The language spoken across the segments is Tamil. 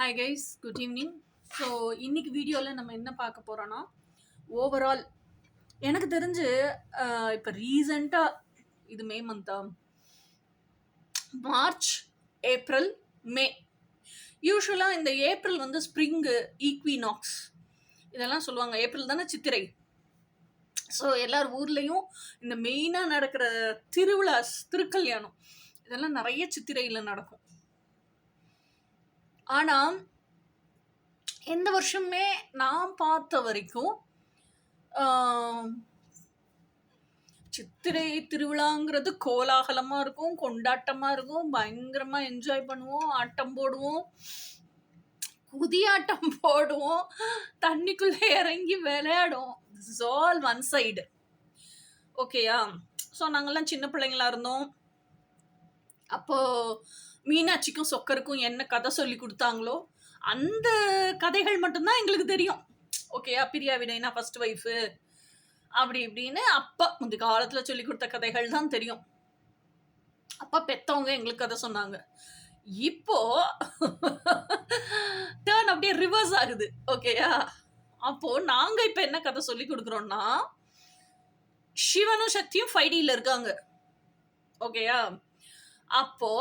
Hi guys, good evening. So இன்னைக்கு வீடியோவில் நம்ம என்ன பார்க்க போகிறோன்னா, ஓவரால் எனக்கு தெரிஞ்சு இப்போ ரீசண்டாக இது மே மந்த்தா, மார்ச், ஏப்ரல், மே. யூஸ்வலாக இந்த ஏப்ரல் வந்து ஸ்ப்ரிங்கு, ஈக்வினாக்ஸ் இதெல்லாம் சொல்லுவாங்க. ஏப்ரல் தானே சித்திரை. ஸோ எல்லார் ஊர்லேயும் இந்த மெயினாக நடக்கிற திருவிழாஸ், திருக்கல்யாணம் இதெல்லாம் நிறைய சித்திரையில் நடக்கும். ஆனால் எந்த வருஷமே நான் பார்த்த வரைக்கும் சித்திரை திருவிழாங்கிறது கோலாகலமாக இருக்கும், கொண்டாட்டமாக இருக்கும், பயங்கரமாக என்ஜாய் பண்ணுவோம், ஆட்டம் போடுவோம், குதியாட்டம் போடுவோம், தண்ணிக்குள்ளே இறங்கி விளையாடுவோம். This is all one side. ஓகேயா? ஸோ நாங்கள்லாம் சின்ன பிள்ளைங்களா இருந்தோம். அப்போது மீனாட்சிக்கும் சொக்கருக்கும் என்ன கதை சொல்லி கொடுத்தாங்களோ அந்த கதைகள் மட்டும்தான் எங்களுக்கு தெரியும். ஓகேயா? பிரியா விடைனா ஃபர்ஸ்ட் ஒய்ஃபு அப்படி இப்படின்னு அப்பா இந்த காலத்தில் சொல்லி கொடுத்த கதைகள் தான் தெரியும். அப்பா பெற்றவங்க எங்களுக்கு கதை சொன்னாங்க. இப்போ டேர்ன் அப்படியே ரிவர்ஸ் ஆகுது. ஓகேயா? அப்போது நாங்கள் இப்போ என்ன கதை சொல்லி கொடுக்குறோன்னா, சிவனும் சக்தியும் 5Dயில் இருக்காங்க. ஓகேயா? அப்போ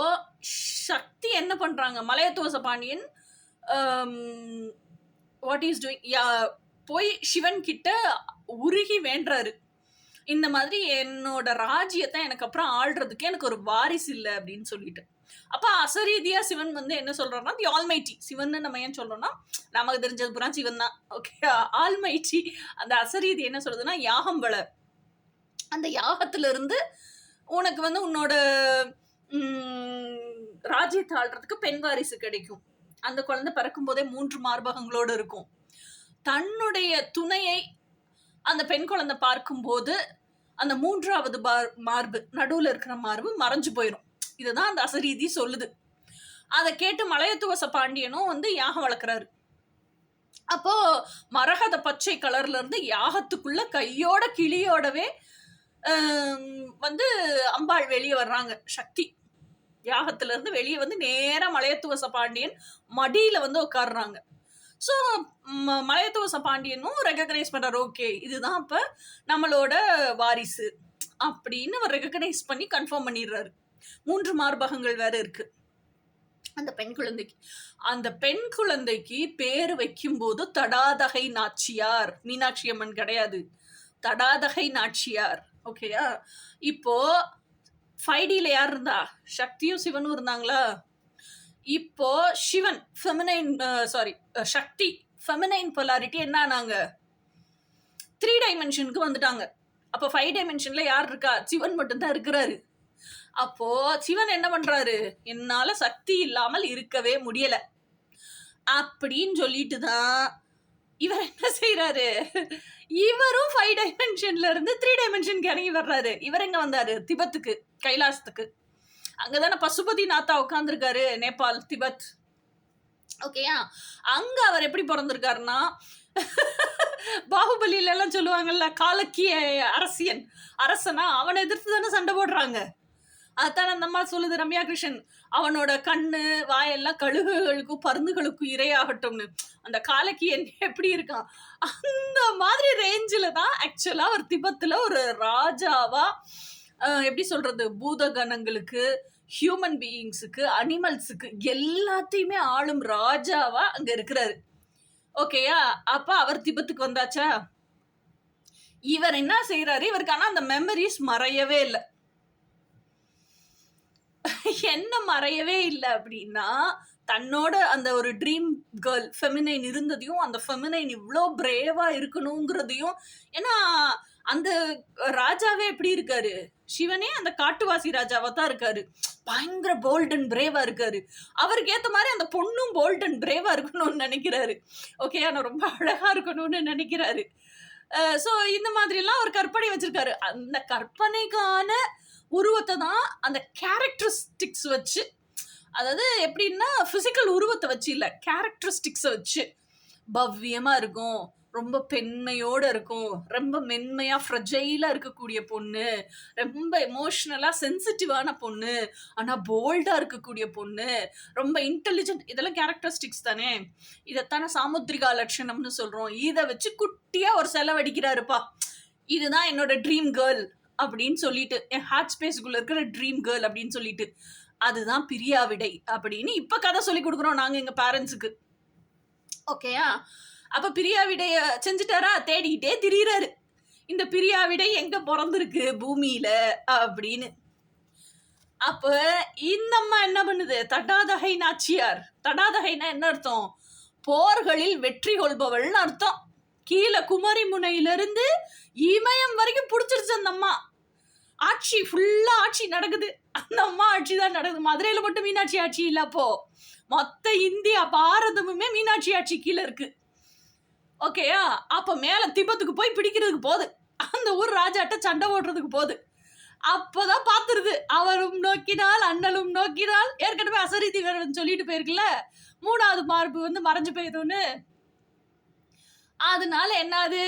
சக்தி என்ன பண்றாங்க, Malayadhwaja Pandian what is doing, போய் சிவன் கிட்ட உருகி வேண்டுறாரு, இந்த மாதிரி என்னோட ராஜ்யத்தை எனக்கு அப்புறம் ஆள்றதுக்கு எனக்கு ஒரு வாரிசு இல்லை அப்படின்னு சொல்லிட்டு. அப்ப அசரீதியா சிவன் வந்து என்ன சொல்றாருன்னா, தி ஆல்மைட்டி சிவன் நம்ம ஏன் சொல்றோம்னா, நமக்கு தெரிஞ்சது புறா சிவன் தான். ஓகே, ஆல்மைட்டி அந்த அசரீதி என்ன சொல்றதுன்னா, யாகம் வள, அந்த யாகத்துல இருந்து உனக்கு வந்து உன்னோட ராஜ்யத்தை ஆள்றதுக்கு பெண் வாரிசு கிடைக்கும். அந்த குழந்தை பிறக்கும் போதே 3 மார்பகங்களோடு இருக்கும். தன்னுடைய துணையை அந்த பெண் குழந்தை பார்க்கும்போது அந்த 3வது மார்பு, நடுவில் இருக்கிற மார்பு மறைஞ்சு போயிடும். இதுதான் அந்த அசரீதி சொல்லுது. அதை கேட்டு மலையத்துவச பாண்டியனும் வந்து யாகம் வளர்க்குறாரு. அப்போ மரகத பச்சை கலர்ல இருந்து யாகத்துக்குள்ள கையோட கிளியோடவே வந்து அம்பாள் வெளியே வர்றாங்க. சக்தி யாகத்துல இருந்து வெளியே வந்து நேரா மலையத்துவச பாண்டியன் மடியில வந்து உட்காடுறாங்க. ஸோ மலையத்துவச பாண்டியனும் ரெகக்னைஸ் பண்றாரு, ஓகே இதுதான் அப்ப நம்மளோட வாரிசு அப்படின்னு அவர் ரெகக்னைஸ் பண்ணி கன்ஃபார்ம் பண்ணிடுறாரு. 3 மார்பகங்கள் வேற இருக்கு அந்த பெண் குழந்தைக்கு. அந்த பெண் குழந்தைக்கு பேரு வைக்கும் போது தடாதகை நாச்சியார், மீனாட்சி அம்மன் கிடையாது, தடாதகை நாச்சியார். ஓகேயா? இப்போ 5Dயில் யார் இருந்தா, சக்தியும் சிவனும் இருந்தாங்களா. இப்போ சிவன் ஃபெமினைன், சக்தி ஃபெமினைன் பொலாரிட்டி என்ன ஆனாங்க, 3 டைமென்ஷனுக்கு வந்துட்டாங்க. அப்போ 5 டைமென்ஷன்ல யார் இருக்கா, சிவன் மட்டும்தான் இருக்கிறாரு. அப்போ சிவன் என்ன பண்றாரு, என்னால சக்தி இல்லாமல் இருக்கவே முடியல அப்படின்னு சொல்லிட்டு தான் இவர் என்ன செய்யறாரு, இவரும் 5 டைமென்ஷன்ல இருந்து 3 டைமென்ஷனுக்கு இறங்கி வர்றாரு. இவர் எங்க வந்தாரு, திபத்துக்கு, கைலாசத்துக்கு. அங்கதானே பசுபதி நாத்தா உட்காந்துருக்காரு, நேபாள், திபத். ஓகேயா? அங்க அவர் எப்படி பிறந்திருக்காருன்னா, பாகுபலியில எல்லாம் சொல்லுவாங்கல்ல, காலக்கிய அரசனா அவனை எதிர்த்து தானே சண்டை போடுறாங்க. அதான் அந்த அம்மா சொல்லுது, ரம்யா கிருஷ்ணன், அவனோட கண்ணு வாயெல்லாம் கழுகுகளுக்கும் பருந்துகளுக்கும் இரையாகட்டும்னு. அந்த காலக்கியன் எப்படி இருக்கான், அந்த மாதிரி ரேஞ்சில் தான் ஆக்சுவலா அவர் திபத்துல ஒரு ராஜாவா, எப்படி சொல்றது, பூதகணங்களுக்கு, ஹியூமன் பீயிங்ஸுக்கு, அனிமல்ஸுக்கு எல்லாத்தையுமே ஆளும் ராஜாவா அங்க இருக்கிறாரு. ஓகேயா? அப்ப அவர் திபத்துக்கு வந்தாச்சா. இவர் என்ன செய்யறாரு, இவருக்கு ஆனா அந்த மெமரிஸ் மறையவே இல்லை. என்ன மறையவே இல்லை அப்படின்னா, தன்னோட அந்த ஒரு ட்ரீம் கேர்ள் ஃபெமினைன் இருந்ததையும், அந்த ஃபெமினைன் இவ்வளோ பிரேவா இருக்கணுங்கிறதையும், ஏன்னா அந்த ராஜாவே எப்படி இருக்காரு, சிவனே அந்த காட்டுவாசி ராஜாவா தான் இருக்காரு, பயங்கர போல்ட் அண்ட் பிரேவா இருக்காரு. அவருக்கு ஏற்ற மாதிரி அந்த பொண்ணும் போல்ட் அண்ட் பிரேவா இருக்கணும்னு நினைக்கிறாரு. ஓகே, ஆனால் ரொம்ப அழகா இருக்கணும்னு நினைக்கிறாரு. ஸோ இந்த மாதிரிலாம் அவர் கற்பனை வச்சிருக்காரு. அந்த கற்பனைக்கான உருவத்தை தான் அந்த கேரக்டரிஸ்டிக்ஸ் வச்சு, அதாவது எப்படின்னா பிசிக்கல் உருவத்தை வச்சு இல்லை, கேரக்டரிஸ்டிக்ஸை வச்சு பவ்யமா இருக்கும், ரொம்ப பெண்மையோட இருக்கும், ரொம்ப மென்மையா ஃப்ரெஜைலா இருக்கக்கூடிய பொண்ணு, ரொம்ப எமோஷனலா சென்சிட்டிவான பொண்ணு, ஆனா போல்டா இருக்கக்கூடிய பொண்ணு, ரொம்ப இன்டெலிஜென்ட், இதெல்லாம் கேரக்டரிஸ்டிக்ஸ் தானே. இதைத்தானே சாமுத்திரிகா லட்சணம்னு சொல்றோம். இதை வச்சு குட்டியா ஒரு செலவடிக்கிறாருப்பா. இதுதான் என்னோட ட்ரீம் கேர்ள் அப்படின்னு சொல்லிட்டு, என் ஹார்ட் ஸ்பேஸ்க்குள்ள இருக்கிற ட்ரீம் கேர்ள் அப்படின்னு சொல்லிட்டு, அதுதான் பிரியாவிடை அப்படின்னு இப்ப கதை சொல்லி கொடுக்குறோம் நாங்க எங்க பேரண்ட்ஸுக்கு. ஓகேயா? அப்ப பிரியாவிடைய செஞ்சுட்டாரா, தேடிக்கிட்டே திரியிறாரு, இந்த பிரியாவிடை எங்க பிறந்திருக்கு பூமியில அப்படின்னு. அப்ப இந்த அம்மா என்ன பண்ணுது, தடாதகை நாச்சியார். தடாதகைனா என்ன அர்த்தம்? போர்களில் வெற்றி கொள்பவள்னு அர்த்தம். கீழே குமரி முனையிலிருந்து இமயம் வரைக்கும் பிடிச்சிருச்சு அந்த அம்மா. ஆட்சி ஃபுல்லா ஆட்சி நடக்குது, அந்த அம்மா ஆட்சி தான் நடக்குது. மதுரையில மட்டும் மீனாட்சி ஆட்சி இல்ல, அப்போ மொத்த இந்தியா பாரதமுமே மீனாட்சி ஆட்சி கீழே இருக்கு. ஓகேயா? அப்ப மேல திபத்துக்கு போய் பிடிக்கிறதுக்கு போகுது, அந்த ஊர் ராஜாட்ட சண்டை ஓடுறதுக்கு போகுது. அப்பதான் பாத்துருது, அவரும் நோக்கினால் அண்ணலும் நோக்கினால். ஏற்கனவே அசரீதி சொல்லிட்டு போயிருக்குல்ல, 3வது மார்பு மறைஞ்சு போயிருதுன்னு. அதனால என்னது,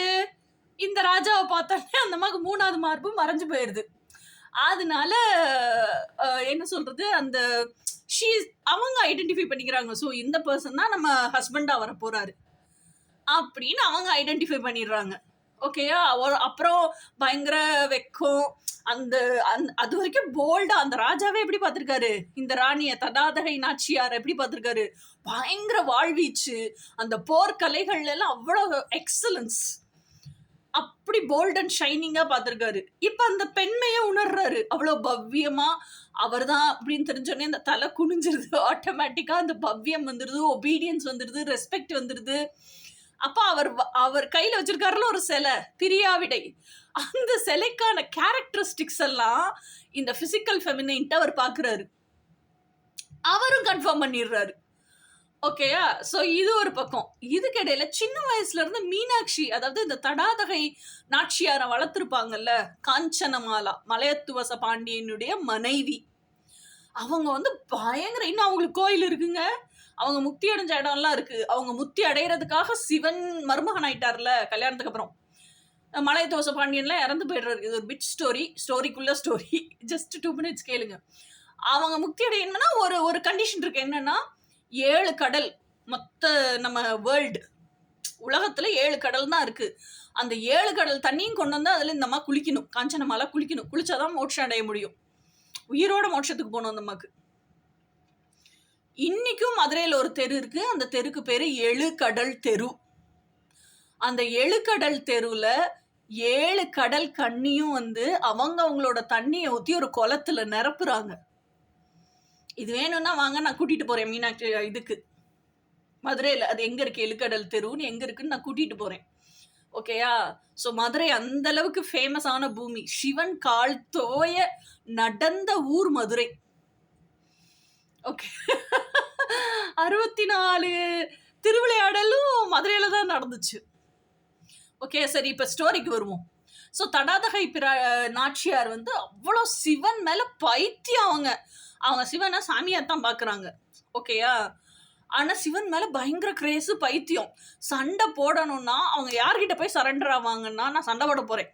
இந்த ராஜாவை பார்த்தாலே அந்த அம்மாக்கு 3வது மார்பு மறைஞ்சு போயிருது. அதனால என்ன சொல்றது, அந்த அவங்க ஐடென்டிஃபை பண்ணிக்கிறாங்க. ஸோ இந்த பர்சன் தான் நம்ம ஹஸ்பண்டா வர போறாரு அப்படின்னு அவங்க ஐடென்டிஃபை பண்ணிடுறாங்க. ஓகேயா? அப்புறம் பயங்கர வெக்கம், அந்த அது வரைக்கும் போல்டா அந்த ராஜாவே எப்படி பார்த்திருக்காரு, இந்த ராணிய தடாதகை நாச்சியார் எப்படி பார்த்திருக்காரு, பயங்கர வாழ்வீச்சு, அந்த போர்க்கலைகள்ல எல்லாம் அவ்வளவு எக்ஸலன்ஸ், அப்படி போல்ட் அண்ட் ஷைனிங்கா பார்த்திருக்காரு. இப்ப அந்த பெண்மையை உணர்றாரு, அவ்வளவு பவ்யமா அவர் தான் அப்படின்னு தெரிஞ்சோடனே அந்த தலை குனிஞ்சிருது, ஆட்டோமேட்டிக்கா அந்த பவ்யம் வந்துருது, ஒபீடியன்ஸ் வந்துருது, ரெஸ்பெக்ட் வந்துருது. அப்ப அவர் கையில வச்சிருக்காருல ஒரு சிலை, பிரியாவிடை, அந்த சிலைக்கான கேரக்டரிஸ்டிக்ஸ் எல்லாம் இந்த பிசிக்கல் ஃபெமினைன்ட்ட அவர் பாக்குறாரு, அவரும் கன்ஃபார்ம் பண்ணிடுறாரு. ஓகேயா? சோ இது ஒரு பக்கம். இதுக்கிடையில சின்ன வயசுல இருந்து மீனாட்சி, அதாவது இந்த தடாதகை நாச்சியாரை வளர்த்திருப்பாங்கல்ல, காஞ்சனமாலா, மலையத்துவச பாண்டியனுடைய மனைவி, அவங்க பயங்கர, இன்னும் அவங்களுக்கு கோயில் இருக்குங்க, அவங்க முக்தி அடைஞ்ச இடம்லாம் இருக்கு. அவங்க முக்தி அடைகிறதுக்காக சிவன் மருமகன் ஆயிட்டார்ல கல்யாணத்துக்கு அப்புறம். மலையத்துவச பாண்டியன்லாம் இறந்து போயிடுறாரு. இது ஒரு பிட் ஸ்டோரிக்குள்ள ஸ்டோரி, ஜஸ்ட் 2 minutes கேளுங்க. அவங்க முக்தி அடையணும்னா ஒரு கண்டிஷன் இருக்கு. என்னன்னா, 7 கடல், மொத்த நம்ம வேர்ல்டு உலகத்துல 7 கடல் தான் இருக்கு. அந்த 7 கடல் தண்ணியும் கொண்டு வந்து அதுல இந்த அம்மா குளிக்கணும், காஞ்சனமாலா குளிக்கணும். குளிச்சாதான் மோட்சம் அடைய முடியும், உயிரோட மோட்சத்துக்கு போகணும் அந்த அம்மாக்கு. இன்னைக்கும் மதுரையில ஒரு தெரு இருக்கு, அந்த தெருக்கு பேரு 7 கடல் தெரு. அந்த 7 கடல் தெருல 7 கடல் கண்ணியும் அவங்களோட தண்ணியை ஊத்தி ஒரு குளத்துல நிரப்புறாங்க. இது வேணும்னா வாங்க, நான் கூட்டிட்டு போறேன் மீனாட்சி இதுக்கு, மதுரையில அது எங்க இருக்கு, 7 கடல் தெருன்னு எங்க இருக்குன்னு நான் கூட்டிட்டு போறேன். ஓகேயா? சோ மதுரை அந்த அளவுக்கு ஃபேமஸான பூமி, சிவன் கால் தோய நடந்த ஊர் மதுரை. ஓகே, 64 திருவிளையாடலும் மதுரையில தான் நடந்துச்சு. ஓகே, சரி, இப்ப ஸ்டோரிக்கு வருவோம். ஸோ தடாதகை நாச்சியார் அவ்வளோ சிவன் மேல பைத்தியம். அவங்க சிவனை சாமியாத்தான் பாக்குறாங்க. ஓகேயா? ஆனா சிவன் மேல பயங்கர கிரேஸு, பைத்தியம். சண்டை போடணும்னா அவங்க யார்கிட்ட போய் சரண்டர் ஆவாங்கன்னா, நான் சண்டை போட போறேன்,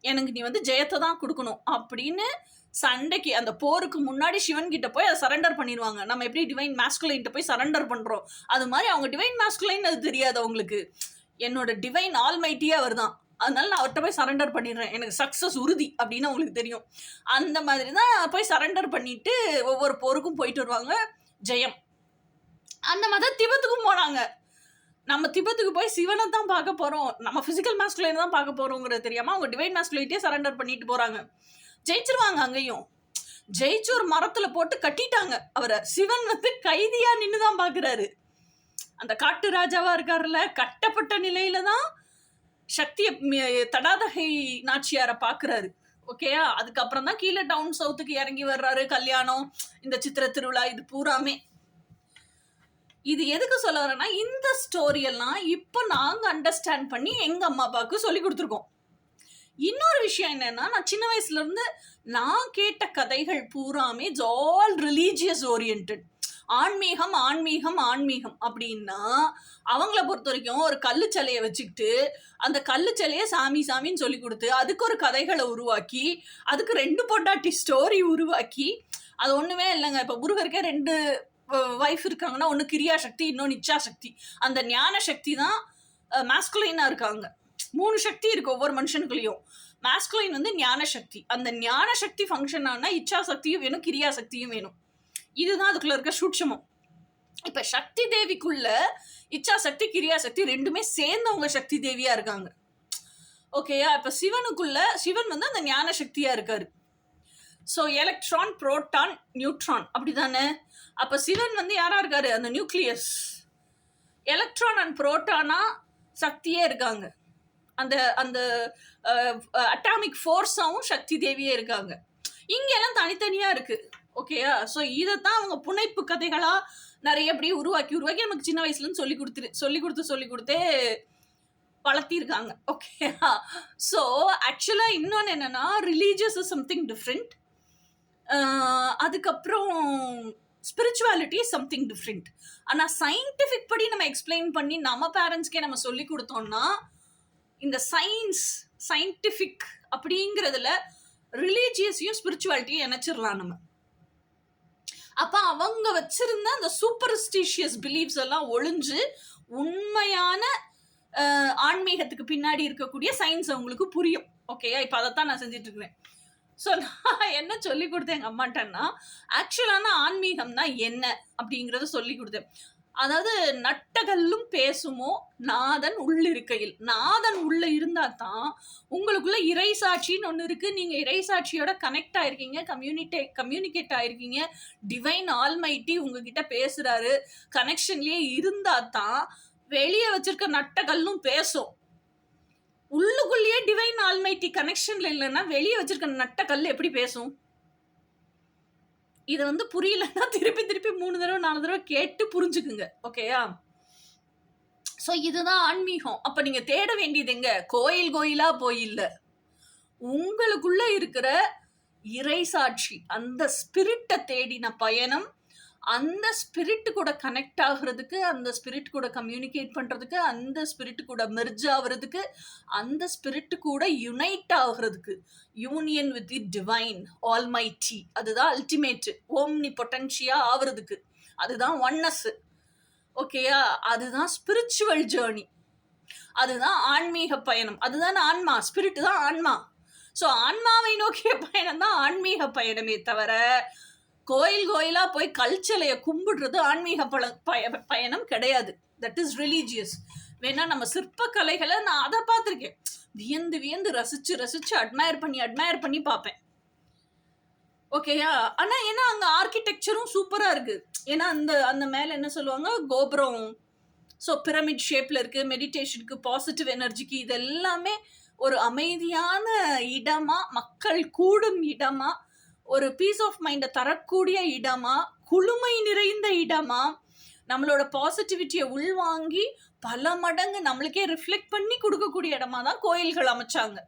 எனக்கு நீ ஜெயத்தை தான் கொடுக்கணும் அப்படின்னு சண்டைக்கு, அந்த போருக்கு முன்னாடி சிவன் கிட்ட போய் அதை சரண்டர் பண்ணிடுவாங்க. நம்ம எப்படி டிவைன் மாஸ்குலைன்ட்ட போய் சரண்டர் பண்றோம், அது மாதிரி அவங்க டிவைன் மாஸ்குலைன் அது தெரியாது அவங்களுக்கு. என்னோட டிவைன் ஆல்மைட்டியா அவர் தான், அதனால நான் அவர்கிட்ட போய் சரண்டர் பண்ணிடுறேன், எனக்கு சக்சஸ் உறுதி அப்படின்னு அவங்களுக்கு தெரியும். அந்த மாதிரி தான் போய் சரண்டர் பண்ணிட்டு ஒவ்வொரு போருக்கும் போயிட்டு வருவாங்க, ஜெயம். அந்த மாதிரி திபத்துக்கும் போனாங்க. நம்ம திபத்துக்கு போய் சிவனை தான் பார்க்க போறோம், நம்ம பிசிக்கல் மாஸ்குலைன் தான் பார்க்க போறோங்கிறது தெரியாம அவங்க டிவைன் மாஸ்குலைட்டே சரண்டர் பண்ணிட்டு போறாங்க. ஜெயிச்சிருவாங்க. அங்கேயும் ஜெயிச்சு ஒரு மரத்துல போட்டு கட்டிட்டாங்க அவரை. சிவன் கைதியா நின்னுதான் பாக்குறாரு. அந்த காட்டு ராஜாவா இருக்காருல்ல, கட்டப்பட்ட நிலையில தான் சக்தியை தடாதகை நாச்சியாரை பாக்குறாரு. ஓகேயா? அதுக்கப்புறம் தான் கீழே டவுன் சவுத்துக்கு இறங்கி வர்றாரு, கல்யாணம், இந்த சித்திர திருவிழா, இது பூராமே. இது எதுக்கு சொல்ல வரேன்னா, இந்த ஸ்டோரி எல்லாம் இப்ப நாங்க அண்டர்ஸ்டாண்ட் பண்ணி எங்க அம்மா அப்பாவுக்கு சொல்லி கொடுத்துருக்கோம். இன்னொரு விஷயம் என்னன்னா, நான் சின்ன வயசுல இருந்து நான் கேட்ட கதைகள் பூராமே ஆல் ரிலீஜியஸ் ஓரியன்ட். ஆன்மீகம் ஆன்மீகம் ஆன்மீகம் அப்படின்னா அவங்கள பொறுத்த வரைக்கும் ஒரு கல்லு சிலையை வச்சுக்கிட்டு அந்த கல்லு சிலையை சாமி சாமின்னு சொல்லி கொடுத்து அதுக்கு ஒரு கதைகளை உருவாக்கி அதுக்கு 2 பொண்டாட்டி ஸ்டோரி உருவாக்கி அது ஒண்ணுமே இல்லைங்க. இப்ப முருகருக்கே 2 வைஃப் இருக்காங்கன்னா ஒன்னு கிரியா சக்தி இன்னொன்னு இச்சா சக்தி. அந்த ஞான சக்தி தான் மாஸ்குலைனா இருக்காங்க. 3 சக்தி இருக்கு ஒவ்வொரு மனுஷனுக்குள்ளேயும். மாஸ்குலைன் வந்து ஞான சக்தி. அந்த ஞான சக்தி ஃபங்க்ஷன் ஆனா இச்சா சக்தியும் வேணும் கிரியா சக்தியும் வேணும். இதுதான் அதுக்குள்ள இருக்க சூட்சமம். இப்ப சக்தி தேவிக்குள்ள இச்சா சக்தி கிரியா சக்தி 2மே சேர்ந்தவங்க சக்தி தேவியா இருக்காங்க. ஓகேயா? இப்ப சிவனுக்குள்ள சிவன் வந்து அந்த ஞான சக்தியா இருக்காரு. ஸோ எலக்ட்ரான் புரோட்டான் நியூட்ரான் அப்படிதானே? அப்ப சிவன் வந்து யாரா இருக்காரு? அந்த நியூக்ளியஸ். எலக்ட்ரான் அண்ட் புரோட்டானா சக்தியே இருக்காங்க. அந்த அந்த அட்டாமிக் ஃபோர்ஸாவும் சக்தி தேவியே இருக்காங்க. இங்கெல்லாம் தனித்தனியா இருக்கு. ஓகேயா? ஸோ இதைத்தான் அவங்க புனைப்பு கதைகளா நிறைய அப்படி உருவாக்கி நமக்கு சின்ன வயசுல இருந்து சொல்லி கொடுத்தே வளர்த்திருக்காங்க. ஓகேயா? ஸோ ஆக்சுவலா இன்னொன்னு என்னன்னா ரிலீஜியஸ் இஸ் சம்திங் டிஃப்ரெண்ட். அதுக்கப்புறம் ஸ்பிரிச்சுவாலிட்டி இஸ் சம்திங் டிஃப்ரெண்ட். ஆனா சயின்டிஃபிக் படி நம்ம எக்ஸ்பிளைன் பண்ணி நம்ம பேரண்ட்ஸ்க்கே நம்ம சொல்லி கொடுத்தோம்னா இந்த சயின்டிஃபிக் அப்படிங்கிறதுல ரிலீஜியஸையும் ஸ்பிரிச்சுவாலிட்டியும் இணைச்சிடலாம் நம்ம. அப்ப அவங்க வச்சிருந்த அந்த சூப்பர்ஸ்டிஷியஸ் பிலீவ்ஸ் எல்லாம் ஒழிஞ்சு உண்மையான ஆன்மீகத்துக்கு பின்னாடி இருக்கக்கூடிய சயின்ஸ் அவங்களுக்கு புரியும். ஓகேயா? இப்ப அதைத்தான் நான் செஞ்சுட்டு இருக்கிறேன். ஸோ நான் என்ன சொல்லி கொடுத்தேன் எங்க அம்மாட்டன்னா ஆக்சுவலான ஆன்மீகம்னா என்ன அப்படிங்கிறத சொல்லி கொடுத்தேன். அதாவது நட்டகல்லும் பேசுமோ நாதன் உள்ளிருக்கையில். நாதன் உள்ள இருந்தா தான் உங்களுக்குள்ள இறைசாட்சின்னு ஒன்று இருக்கு. நீங்க இறைசாட்சியோட கனெக்ட் ஆயிருக்கீங்க, கம்யூனிகேட் ஆயிருக்கீங்க. டிவைன் ஆல்மைட்டி உங்ககிட்ட பேசுறாரு. கனெக்ஷன்லயே இருந்தா தான் வெளியே வச்சிருக்க நட்டகல்லும் பேசும். உள்ளுக்குள்ளேயே டிவைன் ஆல்மைட்டி கனெக்ஷன்ல இல்லைன்னா வெளியே வச்சிருக்க நட்டகல் எப்படி பேசும்? இதை வந்து புரியலன்னா திருப்பி 3 தடவை 4 தடவை கேட்டு புரிஞ்சுக்குங்க. ஓகேயா? ஸோ இதுதான் ஆன்மீகம். அப்ப நீங்க தேட வேண்டியது எங்க? கோயிலா போய் இல்ல, உங்களுக்குள்ள இருக்கிற இறைசாட்சி அந்த ஸ்பிரிட்டை தேடின பயணம். அந்த ஸ்பிரிட் கூட கனெக்ட் ஆகுறதுக்கு, அந்த ஸ்பிரிட் கூட கம்யூனிகேட் பண்றதுக்கு, அந்த ஸ்பிரிட் கூட மெர்ஜ் ஆகுறதுக்கு, அந்த ஸ்பிரிட் கூட யுனைட் ஆகுறதுக்கு, union with the divine almighty. அதுதான் அல்டிமேட் ஓம்னி பொட்டன்ஷியா ஆகுறதுக்கு. அதுதான் ஒன்னஸ். ஓகேயா? அதுதான் ஸ்பிரிச்சுவல் ஜேர்னி. அதுதான் ஆன்மீக பயணம். அதுதான் ஆன்மா. ஸ்பிரிட் தான் ஆன்மா. ஸோ ஆன்மாவை நோக்கிய பயணம் தான் ஆன்மீக பயணமே தவிர கோயிலா போய் கல்ச்சலைய கும்பிடுறது ஆன்மீக பயணம் கிடையாது. That is religious. வேணா நம்ம சிற்ப கலைகளை நான் அதை பார்த்துருக்கேன். வியந்து ரசிச்சு அட்மயர் பண்ணி பார்ப்பேன். ஓகேயா? ஆனா ஏன்னா அங்க ஆர்கிடெக்சரும் சூப்பரா இருக்கு. ஏன்னா அந்த மேல என்ன சொல்லுவாங்க, கோபுரம். ஸோ பிரமிட் ஷேப்ல இருக்கு. மெடிடேஷனுக்கு, பாசிட்டிவ் எனர்ஜிக்கு, இது எல்லாமே ஒரு அமைதியான இடமா, மக்கள் கூடும் இடமா, ஒரு பீஸ் ஆஃப் மைண்டை தரக்கூடிய இடமா, குளுமை நிறைந்த இடமா, நம்மளோட பாசிட்டிவிட்டியை உள்வாங்கி பல மடங்கு நம்மளுக்கே ரிஃப்ளெக்ட் பண்ணி கொடுக்கக்கூடிய இடமா தான் கோயில்கள் அமைச்சாங்க.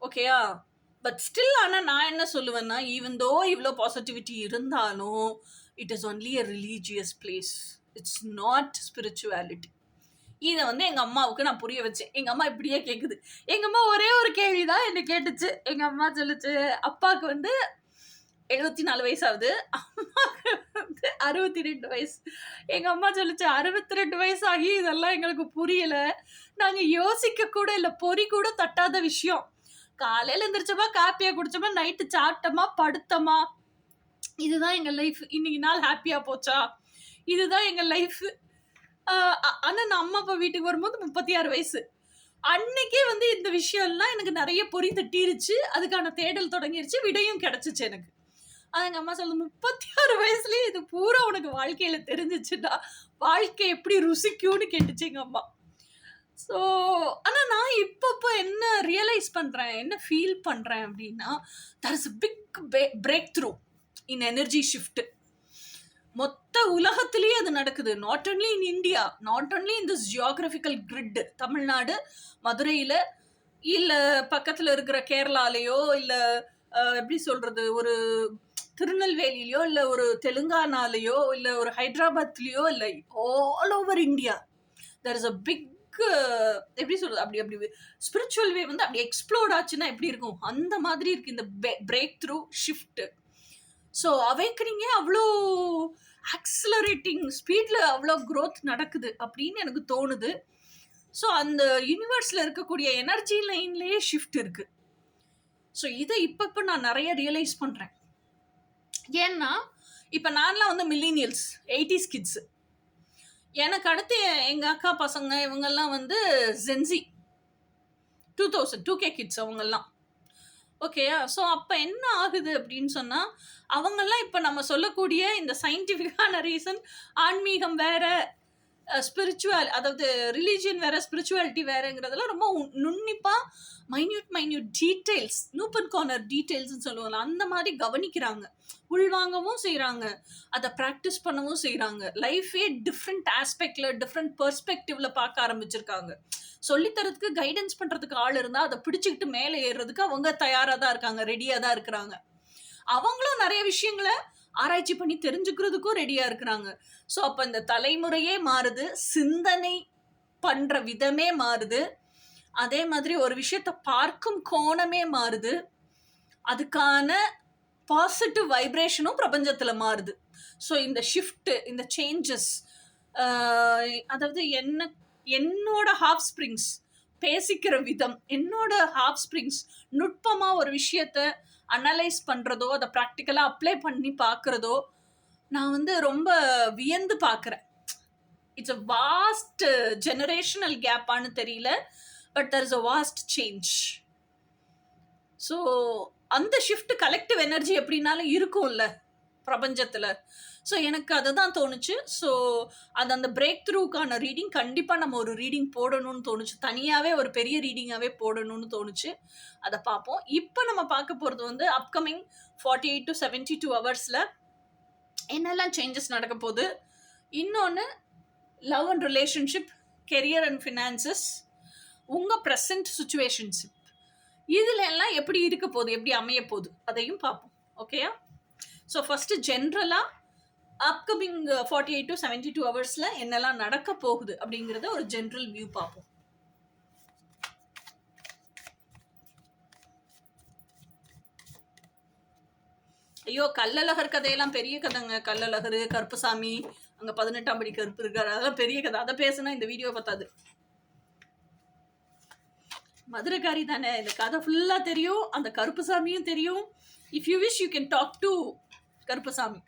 ஓகேயா? பட் ஸ்டில் ஆனா நான் என்ன சொல்லுவேன்னா, ஈவன் தோ இவ்வளோ பாசிட்டிவிட்டி இருந்தாலும் it is only a religious place. It's not spirituality. இதை வந்து எங்க அம்மாவுக்கு நான் புரிய வச்சேன். எங்க அம்மா இப்படியே கேக்குது. எங்க அம்மா ஒரே ஒரு கேள்விதான் என்ன கேட்டுச்சு. எங்க அம்மா சொல்லுச்சு, அப்பாவுக்கு வந்து 74 வயசு ஆகுது, அம்மாவுக்கு வந்து 62 வயசு. எங்க அம்மா சொல்லுச்சு, 62 வயசு ஆகி இதெல்லாம் எங்களுக்கு புரியல, நாங்க யோசிக்க கூட இல்லை, பொறி கூட தட்டாத விஷயம். காலையில எந்திரிச்சோமா, காப்பியா குடிச்சோமா, நைட்டு சாப்பிட்டோமா, படுத்தோமா, இதுதான் எங்க லைஃப். இன்னைக்கு நாள் ஹாப்பியா போச்சா, இதுதான் எங்க லைஃப். ஆனா நான் அம்மா அப்பா வீட்டுக்கு வரும்போது 36 வயசு. அன்னைக்கே வந்து இந்த விஷயம் எல்லாம் எனக்கு நிறைய பொறி தட்டிருச்சு. அதுக்கான தேடல் தொடங்கிருச்சு. விடையும் கிடைச்சிச்சு எனக்கு. எங்க அம்மா சொல்லுது, 36 வயசுலயே இது பூரா உனக்கு வாழ்க்கையில தெரிஞ்சிச்சுடா, வாழ்க்கை எப்படி ருசிக்கும்னு கேட்டுச்சு எங்க அம்மா. ஸோ ஆனா நான் இப்போ என்ன ரியலைஸ் பண்றேன், என்ன ஃபீல் பண்றேன் அப்படின்னா, there is a big breakthrough in energy shift. மொத்த உலகத்திலேயே அது நடக்குது. Not only in India, not only in this geographical grid. Tamil Nadu மதுரையில, இல்ல பக்கத்துல இருக்கிற கேரளாலேயோ, இல்ல எப்படி சொல்றது, ஒரு திருநெல்வேலியிலயோ இல்ல ஒரு தெலுங்கானாலயோ இல்ல ஒரு ஹைதராபாத்லயோ இல்ல all over India there is a big எப்படி சொல்றது அப்படி அப்படி ஸ்பிரிச்சுவல் வே வந்து அப்படி எக்ஸ்ப்ளோர்ட் ஆச்சுன்னா எப்படி இருக்கும் அந்த மாதிரி இருக்கு இந்த பிரேக் த்ரூ ஷிஃப்ட். ஸோ அவேக்கனிங்கே அவ்வளோ ஆக்சிலரேட்டிங் ஸ்பீட்ல அவ்வளோ க்ரோத் நடக்குது அப்படின்னு எனக்கு தோணுது. ஸோ அந்த யூனிவர்ஸ்ல இருக்கக்கூடிய எனர்ஜி லைன்லயே ஷிஃப்ட் இருக்கு. ஸோ இதை இப்போ நான் நிறைய ரியலைஸ் பண்றேன். ஏன்னா இப்போ நான்லாம் வந்து மில்லினியல்ஸ் 80s கிட்ஸ். எனக்கு அடுத்து எங்க அக்கா பசங்க இவங்கெல்லாம் வந்து ஜென்சி 2000 2K கிட்ஸ் அவங்கெல்லாம். ஓகேயா? ஸோ அப்போ என்ன ஆகுது அப்படின்னு சொன்னால் அவங்கெல்லாம் இப்போ நம்ம சொல்லக்கூடிய இந்த சயின்டிஃபிக்கான ரீசன் ஆன்மீகம் வேற ஸ்பிரிச்சுவல் அதாவது ரிலீஜியன் வேற ஸ்பிரிச்சுவாலிட்டி வேறங்கிறதெல்லாம் ரொம்ப நுண்ணிப்பாக மைன்யூட் டீட்டெயில்ஸ் நூப்பன் கார்னர் டீட்டெயில்ஸ்ன்னு சொல்லுவாங்க அந்த மாதிரி கவனிக்கிறாங்க, உள்வாங்கவும் செய்கிறாங்க, அதை ப்ராக்டிஸ் பண்ணவும் செய்கிறாங்க. லைஃபே டிஃப்ரெண்ட் ஆஸ்பெக்டில் டிஃப்ரெண்ட் பெர்ஸ்பெக்டிவ்ல பார்க்க ஆரம்பிச்சிருக்காங்க. சொல்லித்தரத்துக்கு கைடன்ஸ் பண்ணுறதுக்கு ஆள் இருந்தால் அதை பிடிச்சிக்கிட்டு மேலே ஏறுறதுக்கு அவங்க தயாராக தான் இருக்காங்க, ரெடியாக தான் இருக்கிறாங்க. அவங்களும் நிறைய விஷயங்களை ஆராய்ச்சி பண்ணி தெரிஞ்சுக்கிறதுக்கும் ரெடியாக இருக்கிறாங்க. ஸோ அப்போ இந்த தலைமுறையே மாறுது, சிந்தனை பண்ணுற விதமே மாறுது, அதே மாதிரி ஒரு விஷயத்தை பார்க்கும் கோணமே மாறுது, அதுக்கான பாசிட்டிவ் வைப்ரேஷனும் பிரபஞ்சத்தில் மாறுது. ஸோ இந்த ஷிஃப்ட் இந்த சேஞ்சஸ் அதாவது என்னோட ஹாஃப் ஸ்ப்ரிங்ஸ் பேசிக்கிற விதம், என்னோட ஹாஃப் ஸ்ப்ரிங்ஸ் நுட்பமாக ஒரு விஷயத்த அனலைஸ் பண்ணுறதோ அதை ப்ராக்டிக்கலாக அப்ளை பண்ணி பார்க்குறதோ நான் வந்து ரொம்ப வியந்து பார்க்குறேன். இட்ஸ் அ வாஸ்ட் ஜெனரேஷனல் கேப்பான்னு தெரியல, but there is a vast change. So அந்த ஷிஃப்ட் கலெக்டிவ் எனர்ஜி எப்படின்னாலும் இருக்கும்ல பிரபஞ்சத்தில். ஸோ எனக்கு அதை தான் தோணுச்சு. ஸோ அது அந்த பிரேக் த்ரூக்கான ரீடிங் கண்டிப்பாக நம்ம ஒரு ரீடிங் போடணும்னு தோணுச்சு, தனியாகவே ஒரு பெரிய ரீடிங்காகவே போடணும்னு தோணுச்சு. அதை பார்ப்போம். இப்போ நம்ம பார்க்க போகிறது வந்து அப்கமிங் 48 to 72 ஹவர்ஸில் என்னெல்லாம் சேஞ்சஸ் நடக்க போகுது. இன்னொன்று love and relationship, career and finances, உங்கள் ப்ரெசன்ட் சுச்சுவேஷன்ஷிப் இதில் எல்லாம் எப்படி இருக்க போகுது, எப்படி அமைய போகுது அதையும் பார்ப்போம். ஓகேயா? ஸோ ஃபஸ்ட்டு ஜென்ரலாக அப்கமிங் 48 to 72 ஹவர்ஸில் என்னெல்லாம் நடக்க போகுது அப்படிங்கிறத ஒரு ஜென்ரல் வியூ பார்ப்போம். ஐயோ கள்ளழகர் கதையெல்லாம் பெரிய கதைங்க. கள்ளழகர், கருப்புசாமி, அங்கே 18ஆம் படி கருப்பு இருக்காரு, அதெல்லாம் பெரிய கதை. அதை பேசுனா இந்த வீடியோ பார்த்தாது. மதுரைக்காரி தானே, இந்த கதை ஃபுல்லாக தெரியும், அந்த கருப்புசாமியும் தெரியும். If you wish you can talk to Karuppasamy.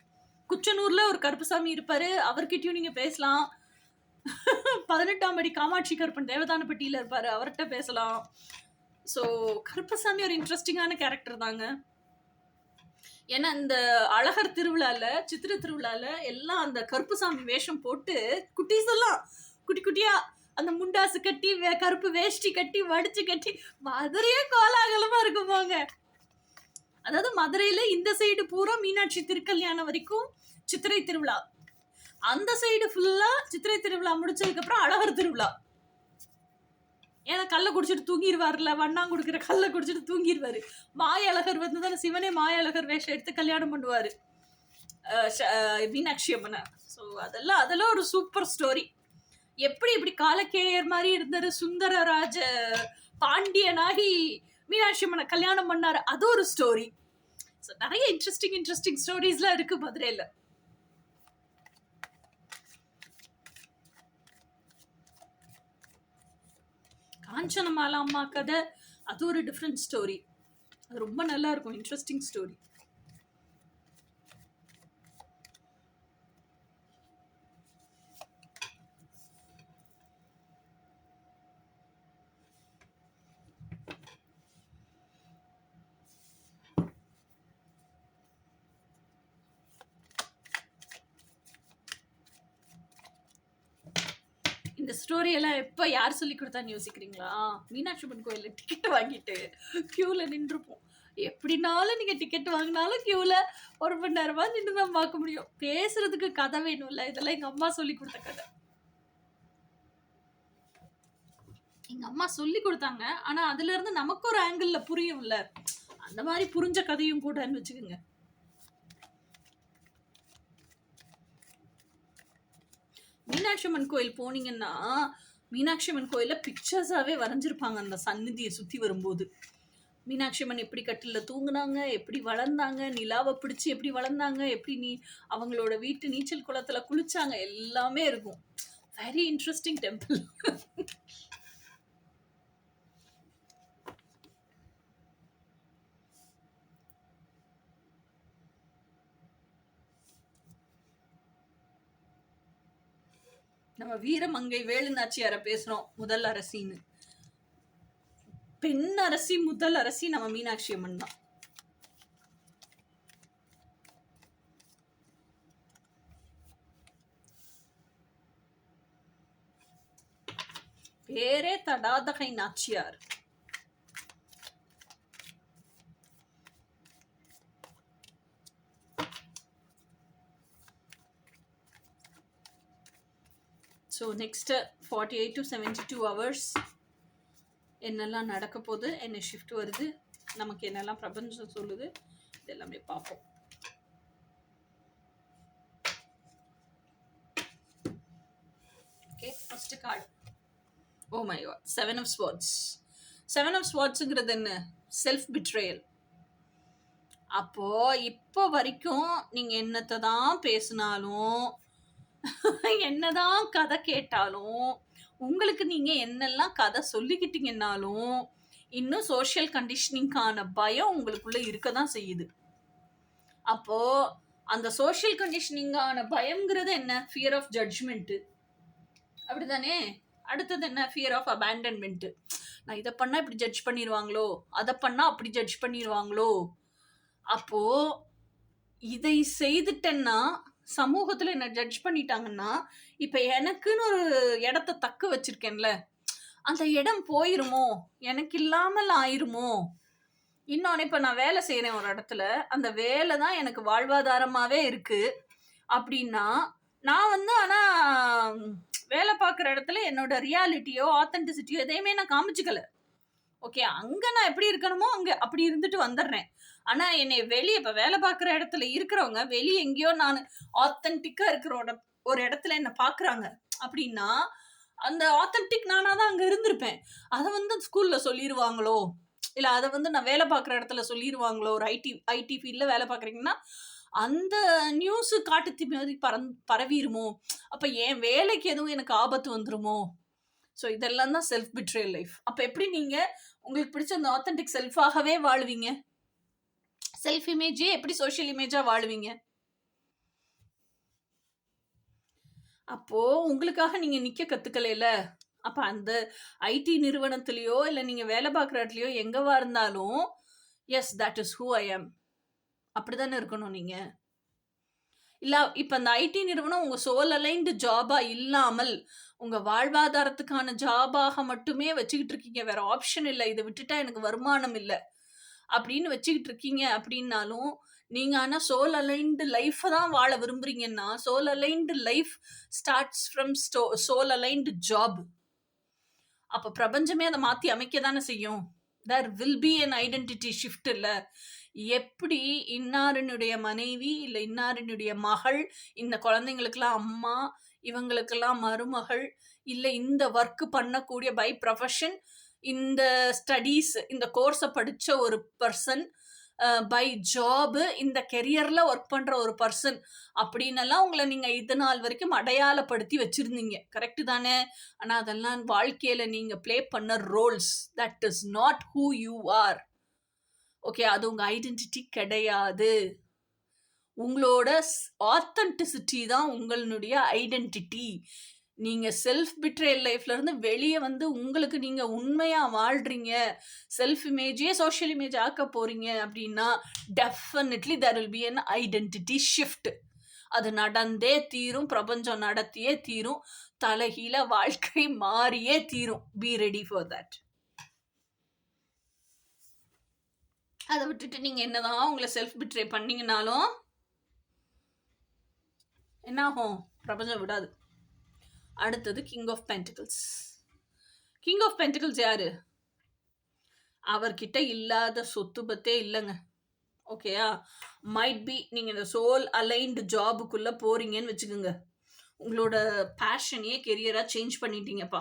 குச்சனூரில் ஒரு கருப்புசாமி இருப்பார், அவர்கிட்டயும் நீங்கள் பேசலாம். 18ஆம் படி காமாட்சி கருப்பன் தேவதானப்பட்டியில் இருப்பார், அவர்கிட்ட பேசலாம். ஸோ கருப்பசாமி ஒரு இன்ட்ரெஸ்டிங்கான கேரக்டர் தாங்க. ஏன்னா இந்த அழகர் திருவிழாவில், சித்திரை திருவிழாவில் எல்லாம் அந்த கருப்புசாமி வேஷம் போட்டு குட்டீஸ் எல்லாம் குட்டி குட்டியாக அந்த முண்டாசு கட்டி கருப்பு வேஷ்டி கட்டி வடிச்சு கட்டி மதுரையே கோலாகலமாக இருக்கும் போங்க. அதாவது மதுரையில் இந்த சைடு பூரா மீனாட்சி திருக்கல்யாணம் வரைக்கும் சித்திரை திருவிழா, அந்த சைடு ஃபுல்லாக சித்திரை திருவிழா முடிச்சதுக்கப்புறம் அழகர் திருவிழா. ஏன்னா கல்லை குடிச்சிட்டு தூங்கிடுவார்ல, வண்ணாங்க கொடுக்குற கல்லை குடிச்சிட்டு தூங்கிடுவார். மாயழகர் வந்து தானே சிவனே மாயழகர் வேஷம் எடுத்து கல்யாணம் பண்ணுவார் மீனாட்சி அம்மனை. ஸோ அதெல்லாம் ஒரு சூப்பர் ஸ்டோரி. எப்படி இப்படி காலக்கேயர் மாதிரி இருந்தார் சுந்தரராஜ பாண்டியனாகி மீனாட்சி அம்மனை கல்யாணம் பண்ணார், அது ஒரு ஸ்டோரி. ஸோ நிறைய இன்ட்ரெஸ்டிங் ஸ்டோரிஸ்லாம் இருக்கு மதுரையில். காஞ்சனமாலா அம்மா கதை அது ஒரு டிஃப்ரெண்ட் ஸ்டோரி, அது ரொம்ப நல்லா இருக்கும், இன்ட்ரெஸ்டிங் ஸ்டோரி. இந்த ஸ்டோரியெல்லாம் எப்போ யார் சொல்லி கொடுத்தான்னு யோசிக்கிறீங்களா? மீனாட்சி அம்மன் கோயிலில் டிக்கெட் வாங்கிட்டு க்யூவில் நின்றுப்போம். எப்படினாலும் நீங்கள் டிக்கெட் வாங்கினாலும் க்யூவில் 1 மணி நேரமாக நின்று தான் பார்க்க முடியும். பேசுறதுக்கு கதை வேணும்ல, இதெல்லாம் எங்கள் அம்மா சொல்லி கொடுத்த கதை. எங்கள் அம்மா சொல்லி கொடுத்தாங்க, ஆனால் அதுலேருந்து நமக்கு ஒரு ஆங்கிளில் புரியும்ல, அந்த மாதிரி புரிஞ்ச கதையும் கூடன்னு வச்சுக்கோங்க. மீனாட்சி அம்மன் கோயில் போனீங்கன்னா மீனாட்சி அம்மன் கோயில பிக்சர்ஸாவே வரைஞ்சிருப்பாங்க அந்த சந்நிதியை சுத்தி வரும்போது. மீனாட்சி அம்மன் எப்படி கட்டில தூங்குனாங்க, எப்படி வளர்ந்தாங்க, நிலாவை பிடிச்சி எப்படி வளர்ந்தாங்க, எப்படி அவங்களோட வீட்டு நீச்சல் குளத்துல குளிச்சாங்க, எல்லாமே இருக்கும். Very interesting temple. நம்ம வீரமங்கை வேலுநாச்சியார பேசுறோம் முதல் அரசின்னு. பெண் அரசி முதல் அரசி நம்ம மீனாட்சி அம்மன் தான். பேரே Thadathagai Nachiyar. So next 48 to 72 hours என்னெல்லாம் நடக்க போகுது, என்ன ஷிஃப்ட் வருது, நமக்கு என்னெல்லாம் பிரபஞ்சம் சொல்லுது, இதெல்லாமே பார்ப்போம். Okay, first card. Oh my God, 7 of Swords. 7 of Swordsங்கிறது என்ன? Self betrayal. அப்போ இப்போ வரைக்கும் நீங்க என்னத்தை தான் பேசினாலும் என்னதான் கதை கேட்டாலும் உங்களுக்கு நீங்க என்னெல்லாம் கதை சொல்லிக்கிட்டீங்கன்னாலும் இன்னும் சோஷியல் கண்டிஷனிங்கான பயம் உங்களுக்குள்ள இருக்கதான் செய்யுது. அப்போ அந்த சோஷியல் கண்டிஷனிங்கான பயம்ங்கிறது என்ன? ஃபியர் ஆஃப் ஜட்ஜ்மெண்ட், அப்படிதானே? அடுத்தது என்ன? Fear of abandonment. நான் இதை பண்ணா இப்படி ஜட்ஜ் பண்ணிடுவாங்களோ, அதை பண்ணா அப்படி ஜட்ஜ் பண்ணிடுவாங்களோ. அப்போ இதை செய்துட்டேன்னா சமூகத்துல என்ன ஜட்ஜ் பண்ணிட்டாங்கன்னா இப்ப எனக்குன்னு ஒரு இடத்த தக்க வச்சிருக்கேன்ல, அந்த இடம் போயிருமோ, எனக்கு இல்லாமல் ஆயிருமோ. இன்னொன்னு, இப்ப நான் வேலை செய்யறேன் ஒரு இடத்துல, அந்த வேலை தான் எனக்கு வாழ்வாதாரமாவே இருக்கு அப்படின்னா நான் ஆனா வேலை பார்க்குற இடத்துல என்னோட ரியாலிட்டியோ ஆத்தென்டிசிட்டியோ எதையுமே நான் காமிச்சுக்கல. ஓகே, அங்க நான் எப்படி இருக்கணுமோ அங்க அப்படி இருந்துட்டு வந்துடுறேன். ஆனா என்னை வெளியே இப்ப வேலை பார்க்குற இடத்துல இருக்கிறவங்க வெளியே எங்கேயோ நான் ஆத்தென்டிக்கா இருக்கிற ஒரு இடத்துல என்ன பாக்குறாங்க அப்படின்னா அந்த ஆத்தென்டிக் நானா தான் அங்க இருந்திருப்பேன். அதை ஸ்கூல்ல சொல்லிடுவாங்களோ, இல்ல அதை நான் வேலை பார்க்குற இடத்துல சொல்லிடுவாங்களோ. ஒரு ஐடி ஃபீல்ட்ல வேலை பார்க்குறீங்கன்னா அந்த நியூஸ் காட்டு மாதிரி பரவிருமோ, அப்ப என் வேலைக்கு எதுவும் எனக்கு ஆபத்து வந்துருமோ. ஸோ இதெல்லாம் தான் செல்ஃப் பிட்ரேயல் லைஃப். அப்போ எப்படி நீங்கள் உங்களுக்கு பிடிச்ச அந்த ஆத்தென்டிக் செல்ஃபாகவே வாழுவீங்க? செல்ஃப் இமேஜே எப்படி சோஷியல் இமேஜாக வாழுவீங்க? அப்போது உங்களுக்காக நீங்கள் நிற்க கற்றுக்கலைல. அப்போ அந்த ஐடி நிறுவனத்துலேயோ இல்லை நீங்கள் வேலை பார்க்குற இடத்துலையோ எங்கேவா இருந்தாலும் S that is who I ஆம் அப்படி தானே இருக்கணும் நீங்கள். இல்லை இப்போ அந்த ஐடி நிறுவனம் உங்கள் சோல் அலைன்டு ஜாபாக இல்லாமல் உங்கள் வாழ்வாதாரத்துக்கான ஜாபாக மட்டுமே வச்சுக்கிட்டு இருக்கீங்க, வேற ஆப்ஷன் இல்லை, இதை விட்டுட்டா எனக்கு வருமானம் இல்லை அப்படின்னு வச்சுக்கிட்டு இருக்கீங்க அப்படின்னாலும் நீங்கள் ஆனால் சோல் அலைன்டு லைஃப்பை தான் வாழ விரும்புறீங்கன்னா soul aligned life starts from soul aligned job. அப்போ பிரபஞ்சமே அதை மாற்றி அமைக்க தானே செய்யும். There will be an identity shift. இல்லை எப்படி இன்னாரினுடைய மனைவி இல்லை இன்னாரினுடைய மகள், இந்த குழந்தைங்களுக்கெல்லாம் அம்மா, இவங்களுக்கெல்லாம் மருமகள், இல்லை இந்த ஒர்க் பண்ணக்கூடிய பை ப்ரொஃபஷன், இந்த ஸ்டடீஸ் இந்த கோர்ஸை படித்த ஒரு பர்சன், பை ஜாபு இந்த கெரியரில் ஒர்க் பண்ணுற ஒரு பர்சன் அப்படின்னெல்லாம் உங்களை நீங்கள் இது நாள் வரைக்கும் அடையாளப்படுத்தி வச்சுருந்தீங்க. கரெக்டு தானே? ஆனால் அதெல்லாம் வாழ்க்கையில் நீங்கள் ப்ளே பண்ண roles. That is not who you are. Okay, அது உங்கள் ஐடென்டிட்டி கிடையாது. உங்களோட ஆத்தென்டிசிட்டி தான் உங்களுடைய ஐடென்டிட்டி. நீங்கள் செல்ஃப் பிட்ரேயல் லைஃப்லேருந்து வெளியே உங்களுக்கு நீங்கள் உண்மையாக வாழ்கிறீங்க, செல்ஃப் இமேஜே சோஷியல் இமேஜ் ஆக்க போகிறீங்க அப்படின்னா definitely there will be an identity shift. அது நடந்தே தீரும், பிரபஞ்சம் நடத்தியே தீரும், தலைகீழ வாழ்க்கை மாறியே தீரும். Be ready for that. அதை விட்டுட்டு நீங்கள் என்னதான் உங்களை செல்ஃப் பிட்ரே பண்ணீங்கனாலும் என்னாகும்? பிரபஞ்சம் விடாது. அடுத்தது king of pentacles. King of pentacles யாரு? அவர்கிட்ட இல்லாத சொத்து பத்தே இல்லைங்க. ஓகேயா? மைட் பி நீங்கள் இந்த சோல் அலைன்டு ஜாபுக்குள்ளே போகிறீங்கன்னு வச்சுக்கோங்க. உங்களோட பேஷனையே கெரியரா சேஞ்ச் பண்ணிட்டீங்கப்பா.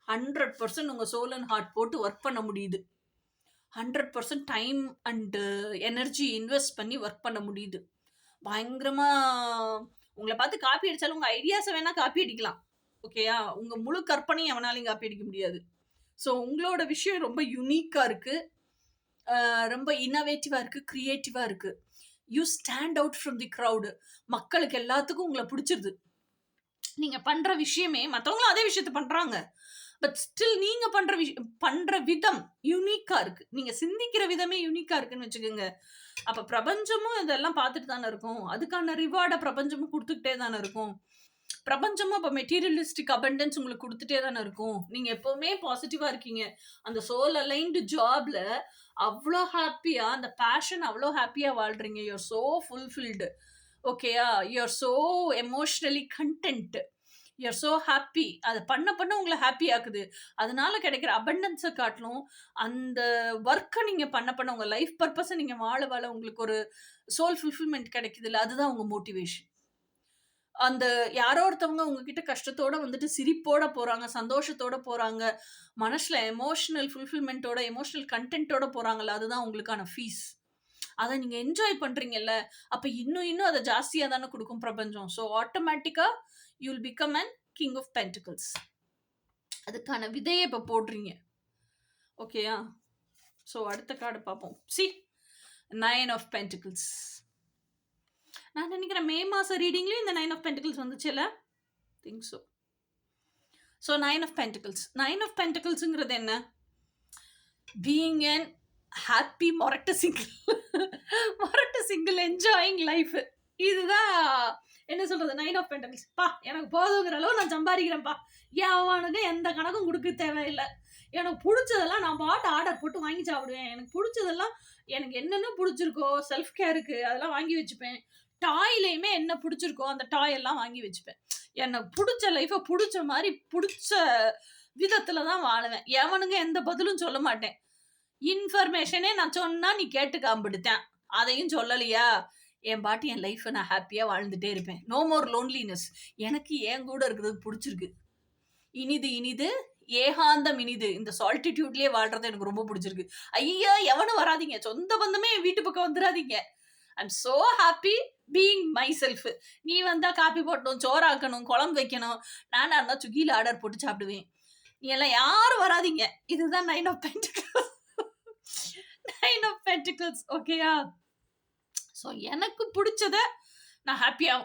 100% உங்க சோல் அண்ட் ஹார்ட் போட்டு ஒர்க் பண்ண முடியுது. 100% டைம் அண்ட் எனர்ஜி இன்வெஸ்ட் பண்ணி ஒர்க் பண்ண முடியுது. பயங்கரமா உங்களை பார்த்து காப்பி அடிச்சாலும் உங்க ஐடியாஸை வேணா காப்பி அடிக்கலாம். ஓகேயா? உங்க முழு கற்பனையும் எவனாலையும் காப்பி அடிக்க முடியாது. ஸோ உங்களோட விஷயம் ரொம்ப யூனிக்கா இருக்கு, ரொம்ப இன்னோவேட்டிவா இருக்கு, கிரியேட்டிவா இருக்கு. You stand out from the crowd. மக்களுக்கு எல்லாத்துக்கும் உங்களை பிடிச்சிருது. நீங்க பண்ற விஷயமே மற்றவங்களும் அதே விஷயத்த பண்றாங்க. பட் ஸ்டில் நீங்க பண்ற விதம் யூனிக்கா இருக்கு. நீங்க சிந்திக்கிற விதமே யூனிக்கா இருக்குன்னு வச்சுக்கோங்க. அப்ப பிரபஞ்சமும் இதெல்லாம் பார்த்துட்டு தானே இருக்கும். அதுக்கான ரிவார்டை பிரபஞ்சமும் கொடுத்துக்கிட்டே தானே இருக்கும். பிரபஞ்சமும் அப்ப மெட்டீரியலிஸ்டிக் அபண்டன்ஸ் உங்களுக்கு கொடுத்துட்டே தானே இருக்கும். நீங்க எப்பவுமே பாசிட்டிவா இருக்கீங்க. அந்த சோல் அலைன்டு ஜாப்ல அவ்வளோ ஹாப்பியா, அந்த பேஷன் அவ்வளோ ஹாப்பியா வாழ்றீங்க. You're so fulfilled. ஓகேயா? You're so emotionally content. You're so happy. அதை பண்ண உங்களை ஹாப்பி ஆக்குது. அதனால கிடைக்கிற அபண்டன்ஸை காட்டிலும் அந்த ஒர்க்கை நீங்க பண்ண உங்க லைஃப் பர்பஸை நீங்க வாழ உங்களுக்கு ஒரு சோல் ஃபுல்ஃபில்மெண்ட் கிடைக்குது இல்லை? அதுதான் உங்க மோட்டிவேஷன். அந்த யாரோ ஒருத்தவங்க உங்ககிட்ட கஷ்டத்தோட வந்துட்டு சிரிப்போட போறாங்க, சந்தோஷத்தோட போறாங்க, மனசுல எமோஷனல் ஃபுல்ஃபில்மெண்ட்டோட, எமோஷனல் கண்டென்ட்டோட போறாங்கல்ல, அதுதான் உங்களுக்கான ஃபீஸ். அதை நீங்க என்ஜாய் பண்றீங்கல்ல, அப்ப இன்னும் அதை ஜாஸ்தியா தானே கொடுக்கும் பிரபஞ்சம். ஸோ ஆட்டோமேட்டிக்கா you will become an king of pentacles. அதுக்கான விதையை இப்ப போடுறீங்க. ஓகேயா? ஸோ அடுத்த கார்டு பார்ப்போம். See 9 of pentacles. நான் நினைக்கிறேன் மே மாசம் ரீடிங்லயும் இந்த 9 ஆஃப் பென்டிகல்ஸ் வந்துச்சுல்ல? Think so. So 9 of pentacles. 9 of பென்டிகல்ஸுங்கிறது என்ன? பீயிங் அன் ஹாப்பி மொரட்டு சிங்கிள் என்ஜாயிங் லைஃப். இதுதான் என்ன சொல்றது 9 ஆஃப் பென்டிகல்ஸ். பா எனக்கு போதுங்கிற அளவு நான் சம்பாதிக்கிறேன்ப்பா. அவனுக்கு எந்த கணக்கும் கொடுக்க தேவையில்லை. எனக்கு பிடிச்சதெல்லாம் நான் பாட்டு ஆர்டர் போட்டு வாங்கி சாப்பிடுவேன். எனக்கு பிடிச்சதெல்லாம் எனக்கு என்னென்ன பிடிச்சிருக்கோ செல்ஃப் கேருக்கு அதெல்லாம் வாங்கி வச்சுப்பேன். டாய்லையுமே என்ன பிடிச்சிருக்கோ அந்த டாய் எல்லாம் வாங்கி வச்சுப்பேன். எனக்கு பிடிச்ச லைஃபை பிடிச்ச மாதிரி பிடிச்ச விதத்துல தான் வாழுவேன். எவனுங்க எந்த பதிலும் சொல்ல மாட்டேன். இன்ஃபர்மேஷனே நான் சொன்னா நீ கேட்டு காம்பிடுத்தேன். அதையும் சொல்லலையா, என் பாட்டி என் லைஃப்பை நான் ஹாப்பியா வாழ்ந்துட்டே இருப்பேன். No more loneliness. எனக்கு என் கூட இருக்கிறது பிடிச்சிருக்கு. இனிது ஏகாந்தம் இனிது. இந்த சால்டிடியூட்லயே வாழ்றது எனக்கு ரொம்ப பிடிச்சிருக்கு. ஐயா எவனும் வராதிங்க, சொந்த பந்தமே என் வீட்டு பக்கம் வந்துடாதீங்க. I'm so happy being myself. நீ வந்தா காப்பி போட்டணும், சோறாக்கணும், குழம்பு வைக்கணும், நானா இருந்தா சுகில ஆர்டர் போட்டு சாப்பிடுவேன். நீ எல்லாம் யாரும் வராதிங்க. இதுதான் 9 ஆஃப் பென்டிகல்ஸ். 9 of pentacles. ஓகேயா? ஸோ எனக்கு பிடிச்சத நான் ஹாப்பியா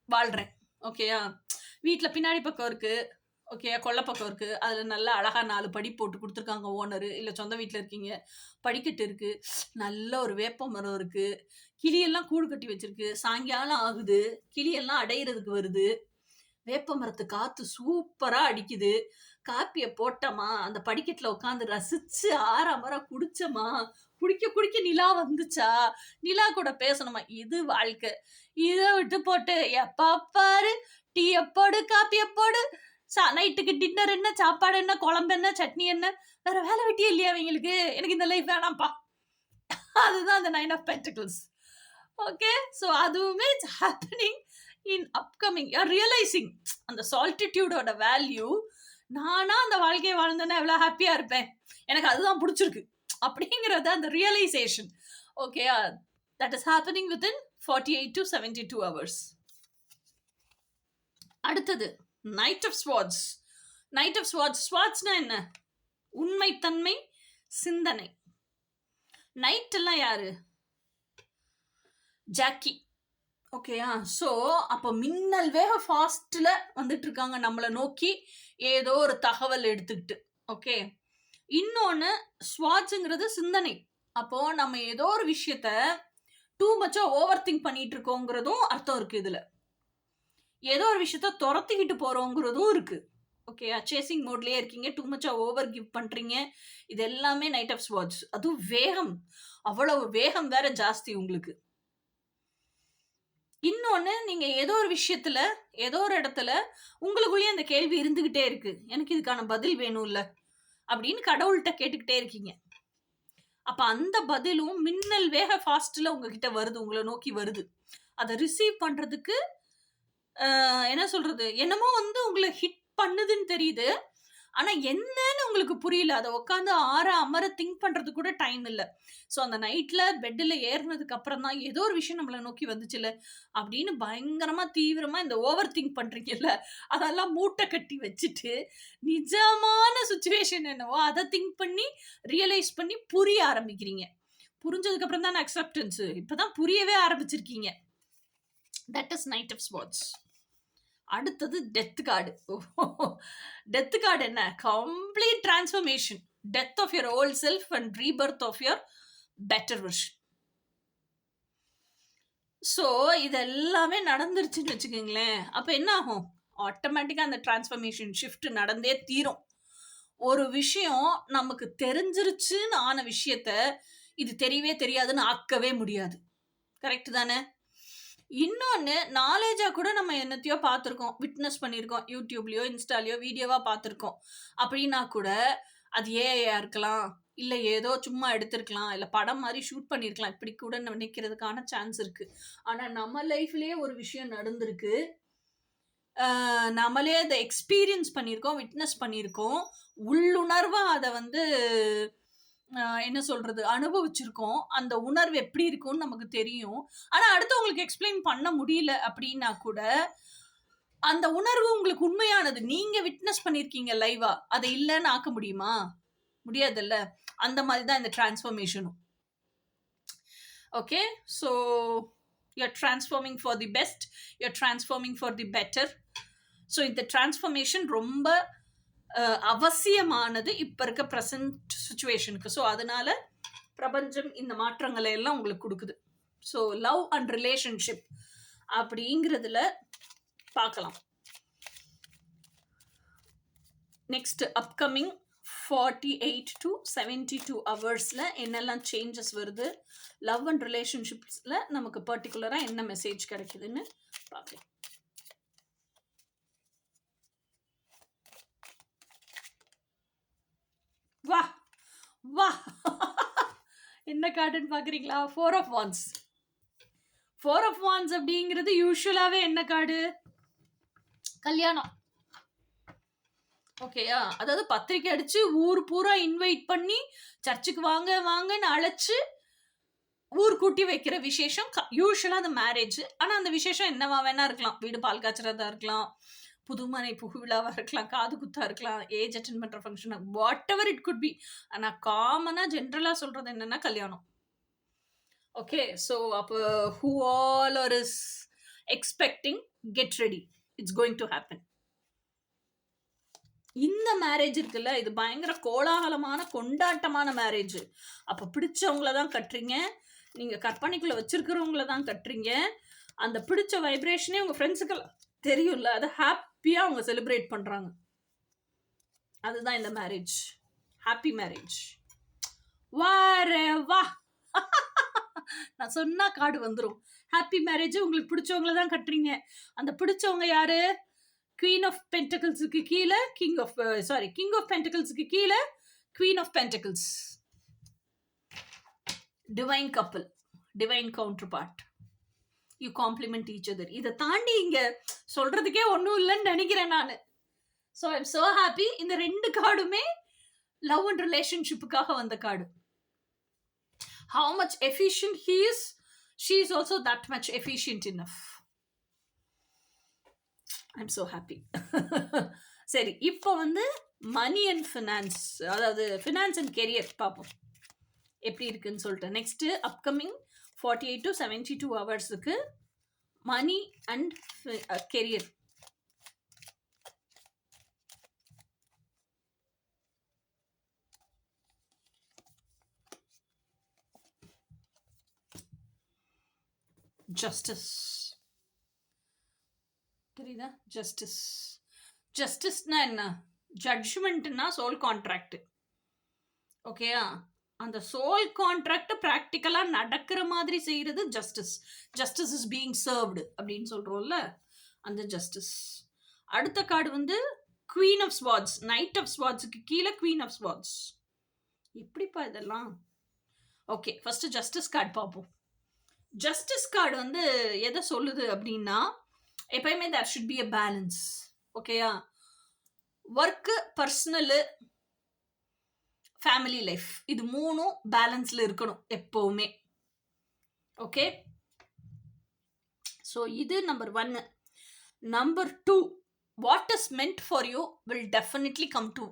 வாழ்றேன். ஓகேயா? வீட்டில் பின்னாடி பக்கம் இருக்கு. ஓகே, கொல்லை பக்கம் இருக்கு. அதுல நல்லா அழகா 4 படி போட்டு கொடுத்துருக்காங்க ஓனரு. இல்லை சொந்த வீட்டில் இருக்கீங்க, படிக்கட்டு இருக்கு, நல்ல ஒரு வேப்ப மரம் இருக்கு, கிளியெல்லாம் கூடு கட்டி வச்சிருக்கு. சாயங்காலம் ஆகுது, கிளியெல்லாம் அடையிறதுக்கு வருது, வேப்ப மரத்து காத்து சூப்பரா அடிக்குது. காப்பியை போட்டோமா, அந்த படிக்கட்டுல உட்காந்து ரசிச்சு ஆறாமரம் குடிச்சோமா, குடிக்க நிலா வந்துச்சா, நிலா கூட பேசணுமா. இது வாழ்க்கை. இதை விட்டு போட்டு எப்ப பாரு டீ எப்போடு காப்பி எப்போடு, நைட்டுக்கு டின்னர் என்ன, சாப்பாடு என்ன, குழம்பு என்ன, சட்னி என்ன, வேற வேலை வெட்டியே இல்லையா அவங்களுக்கு? எனக்கு இந்த லைஃப் வேணாம்ப்பா. அதுதான் அந்த 9 ஆஃப் பென்டிகல்ஸ். ஓகே, ஸோ அதுவுமே it's happening in upcoming. You are realising அந்த சால்டிடியூடோட வேல்யூ. நானா அந்த வாழ்க்கையை வாழ்ந்தேன்னா எவ்வளோ ஹாப்பியா இருப்பேன், எனக்கு அதுதான் பிடிச்சிருக்கு அப்படிங்கிறது அந்த realisation. Okay, that is happening within 48 to 72 hours. அடுத்தது knight of swords. Knight of swords. ஸ்வார்ட்ஸ்னா என்ன? உண்மைத்தன்மை, சிந்தனை. நைட் எல்லாம் யாரு? ஜாக்கி. ஓகேயா? ஸோ அப்போ மின்னல் வேக ஃபாஸ்ட்ல வந்துட்டு இருக்காங்க நம்மளை நோக்கி, ஏதோ ஒரு தகவல் எடுத்துக்கிட்டு. ஓகே, இன்னொன்று ஸ்வாட்ஸுங்கிறது சிந்தனை. அப்போ நம்ம ஏதோ ஒரு விஷயத்த டூ மச்சா ஓவர் திங்க் பண்ணிட்டு இருக்கோங்கிறதும் அர்த்தம் இருக்கு. இதுல ஏதோ ஒரு விஷயத்த துரத்திக்கிட்டு போறோங்கிறதும் இருக்கு. ஓகே, சேசிங் மோட்லயே இருக்கீங்க, டூ மச்சா ஓவர் கிவ் பண்றீங்க. இது எல்லாமே நைட் ஆஃப் ஸ்வாட்ஸ். அதுவும் வேகம், அவ்வளவு வேகம் வேற ஜாஸ்தி உங்களுக்கு. இன்னொன்னு, நீங்க ஏதோ ஒரு விஷயத்துல ஏதோ ஒரு இடத்துல உங்களுக்குள்ளேயே அந்த கேள்வி இருந்துகிட்டே இருக்கு, எனக்கு இதுக்கான பதில் வேணும்ல அப்படின்னு கடவுள்கிட்ட கேட்டுக்கிட்டே இருக்கீங்க. அப்ப அந்த பதிலும் மின்னல் வேக ஃபாஸ்ட்ல உங்ககிட்ட வருது, உங்களை நோக்கி வருது. அதை ரிசீவ் பண்றதுக்கு என்ன சொல்றது? என்னமோ வந்து உங்கள ஹிட் பண்ணுதுன்னு தெரியுது. ஆனா என்னன்னு உங்களுக்கு புரியல. அத உட்காந்து அமர திங்க் பண்றதுக்கு கூட டைம் இல்ல. ஸோ அந்த நைட்ல பெட்ல ஏறுனதுக்கு அப்புறம் தான் ஏதோ ஒரு விஷயம் நம்மள நோக்கி வந்துச்சுல்ல, அப்படின்னு பயங்கரமா தீவிரமா இந்த ஓவர் திங்க் பண்றீங்கல்ல, அதெல்லாம் மூட்டை கட்டி வச்சுட்டு, நிஜமான சிச்சுவேஷன் என்னவோ அத திங்க் பண்ணி, ரியலைஸ் பண்ணி புரிய ஆரம்பிக்கிறீங்க. புரிஞ்சதுக்கு அப்புறம் தான அக்செப்டன்ஸ். இப்பதான் புரியவே ஆரம்பிச்சிருக்கீங்க. That is knight of swords. அடுத்தது டெத் கார்டு. டெத் கார்டு என்ன? Complete transformation. Death of your old self and rebirth of your better version. So இதெல்லாமே நடந்துருச்சுன்னு வச்சுக்கோங்களேன். அப்போ என்ன ஆகும்? ஆட்டோமேட்டிக்காக அந்த டிரான்ஸ்ஃபர்மேஷன் ஷிஃப்ட் நடந்தே தீரும். ஒரு விஷயம் நமக்கு தெரிஞ்சிருச்சுன்னு ஆன விஷயத்த இது தெரியவே தெரியாதுன்னு ஆக்கவே முடியாது. கரெக்ட் தானே? இன்னொன்னு நாலேஜா கூட நம்ம என்னத்தையோ பார்த்துருக்கோம், விட்னஸ் பண்ணியிருக்கோம். யூடியூப்லயோ இன்ஸ்டாலயோ வீடியோவா பார்த்துருக்கோம். அப்படின்னா கூட அது ஏஐயா இருக்கலாம், இல்ல ஏதோ சும்மா எடுத்திருக்கலாம், இல்ல படம் மாதிரி ஷூட் பண்ணியிருக்கலாம். இப்படி கூட நினைக்கிறதுக்கான சான்ஸ் இருக்கு. ஆனா நம்ம லைஃப்லயே ஒரு விஷயம் நடந்திருக்கு. நம்மளே அதை எக்ஸ்பீரியன்ஸ் பண்ணியிருக்கோம், விட்னஸ் பண்ணியிருக்கோம். உள்ளுணர்வா அதை வந்து என்ன சொல்றது, அனுபவிச்சிருக்கோம். அந்த உணர்வு எப்படி இருக்கும்னு நமக்கு தெரியும். ஆனா அடுத்தவங்களுக்கு எக்ஸ்பிளைன் பண்ண முடியல அப்படின்னா கூட, அந்த உணர்வு உங்களுக்கு உண்மையானது. நீங்க விட்னஸ் பண்ணியிருக்கீங்க லைவா. அதை இல்லன்னு ஆக்க முடியுமா? முடியாதுல்ல. அந்த மாதிரி தான் இந்த டிரான்ஸ்ஃபர்மேஷனும். Okay, so you're transforming for the best, you're transforming for the better. So இந்த டிரான்ஸ்ஃபர்மேஷன் ரொம்ப அவசியமானது இப்ப இருக்க ப்ரெசன்ட் சுச்சுவேஷனுக்கு. ஸோ அதனால பிரபஞ்சம் இந்த மாற்றங்களை எல்லாம் உங்களுக்கு கொடுக்குது. ஸோ லவ் அண்ட் ரிலேஷன்ஷிப் அப்படிங்கிறதுல பார்க்கலாம். நெக்ஸ்ட் அப்கமிங் 48 to 72 ஹவர்ஸ்ல என்னெல்லாம் சேஞ்சஸ் வருது, லவ் அண்ட் ரிலேஷன்ஷிப்ஸ்ல நமக்கு பர்டிகுலரா என்ன மெசேஜ் கிடைக்குதுன்னு பார்க்கலாம். வா வா என்ன கார்டுன்னு பாக்குறீங்களா? 4 of Wands. 4 of Wands அப்படிங்கிறது யூஸ்வலாவே என்ன கார்டு? கல்யாணம். ஓகேயா? அதாவது பத்திரிக்கை அடிச்சு ஊர் பூரா இன்வைட் பண்ணி சர்ச்சுக்கு வாங்க வாங்கன்னு அழைச்சு ஊர் கூட்டி வைக்கிற விசேஷம் யூஸ்வலா அது மேரேஜ். ஆனா அந்த விசேஷம் என்னவா வேணா இருக்கலாம். வீடு பால் காய்ச்சறதா இருக்கலாம், புதுமனை புகு விழாவா இருக்கலாம், காது குத்தா இருக்கலாம், ஏஜ் அட்டென்ட் பண்ற function, what ever it could be. ஆனா காமனா ஜென்ரலா சொல்றது என்னன்னா கல்யாணம். ஓகே, ஸோ அப்போ who all are is expecting, get ready, it's going to happen. இந்த மேரேஜ் இருக்குல்ல, இது பயங்கர கோலாகலமான கொண்டாட்டமான மேரேஜ். அப்ப பிடிச்சவங்கள தான் கட்டுறீங்க, நீங்க கற்பனைக்குள்ள வச்சிருக்கிறவங்கள தான் கட்டுறீங்க. அந்த பிடிச்ச வைப்ரேஷனே உங்க ஃப்ரெண்ட்ஸுக்கு தெரியும்ல, அதை ஹாப்பியா அவங்க செலிப்ரேட் பண்றாங்க. அதுதான் இந்த மேரேஜ். Happy marriage. வா நான் சொன்னா கார்டு வந்துரும். Happy marriage. உங்களுக்கு பிடிச்சவங்கள தான் கட்டுறீங்க. அந்த பிடிச்சவங்க யாரு? Queen of Pentaclesக்கு கீழ King of Pentaclesக்கு கீழ Queen of Pentacles. Divine couple, divine counterpart. You complement each other. இதை தாண்டி இங்க சொல்றதுக்கே ஒன்றும் இல்லைன்னு நினைக்கிறேன் நான். So I'm so happy. இந்த ரெண்டு கார்டுமே லவ் அண்ட் ரிலேஷன்ஷிப்புக்காக வந்த card. How much efficient he is, she is also that much efficient enough. I'm so happy. சரி, இப்போ வந்து மணி அண்ட் ஃபினான்ஸ், அதாவது ஃபினான்ஸ் அண்ட் கெரியர் பார்ப்போம் எப்படி இருக்குன்னு சொல்லிட்டு. நெக்ஸ்ட் அப்கமிங் 48 to 72 ஹவர்ஸுக்கு மணி அண்ட் கெரியர். ஜஸ்டிஸ் தெரியுதா? ஜஸ்டிஸ்னா என்ன? ஜட்ஜ்மெண்ட்னா சோல் கான்ட்ராக்ட். ஓகேயா? அந்த சோல் கான்ட்ராக்ட் ப்ராக்டிக்கலா நடக்கிற மாதிரி செய்யறது justice. Justice is being served அப்படின்னு சொல்றோம்ல, அந்த ஜஸ்டிஸ். அடுத்த கார்டு வந்து queen of swords. Knight of ஸ்வார்ட்ஸுக்கு கீழே குவீன் ஆஃப் ஸ்வார்ட்ஸ். எப்படிப்பா இதெல்லாம்? ஓகே, ஃபர்ஸ்ட் ஜஸ்டிஸ் கார்டு பார்ப்போம். ஜஸ்டிஸ் கார்டு வந்து எதை சொல்லுது அப்படின்னா, எப்பயுமே there should be a balance. ஓகேயா? ஒர்க்கு, பர்சனலு, ஃபேமிலி லைஃப், இது 3ம் பேலன்ஸ்ல இருக்கணும் எப்பவுமே. ஓகே, ஸோ இது number 1. Number 2, what is meant for you will definitely come to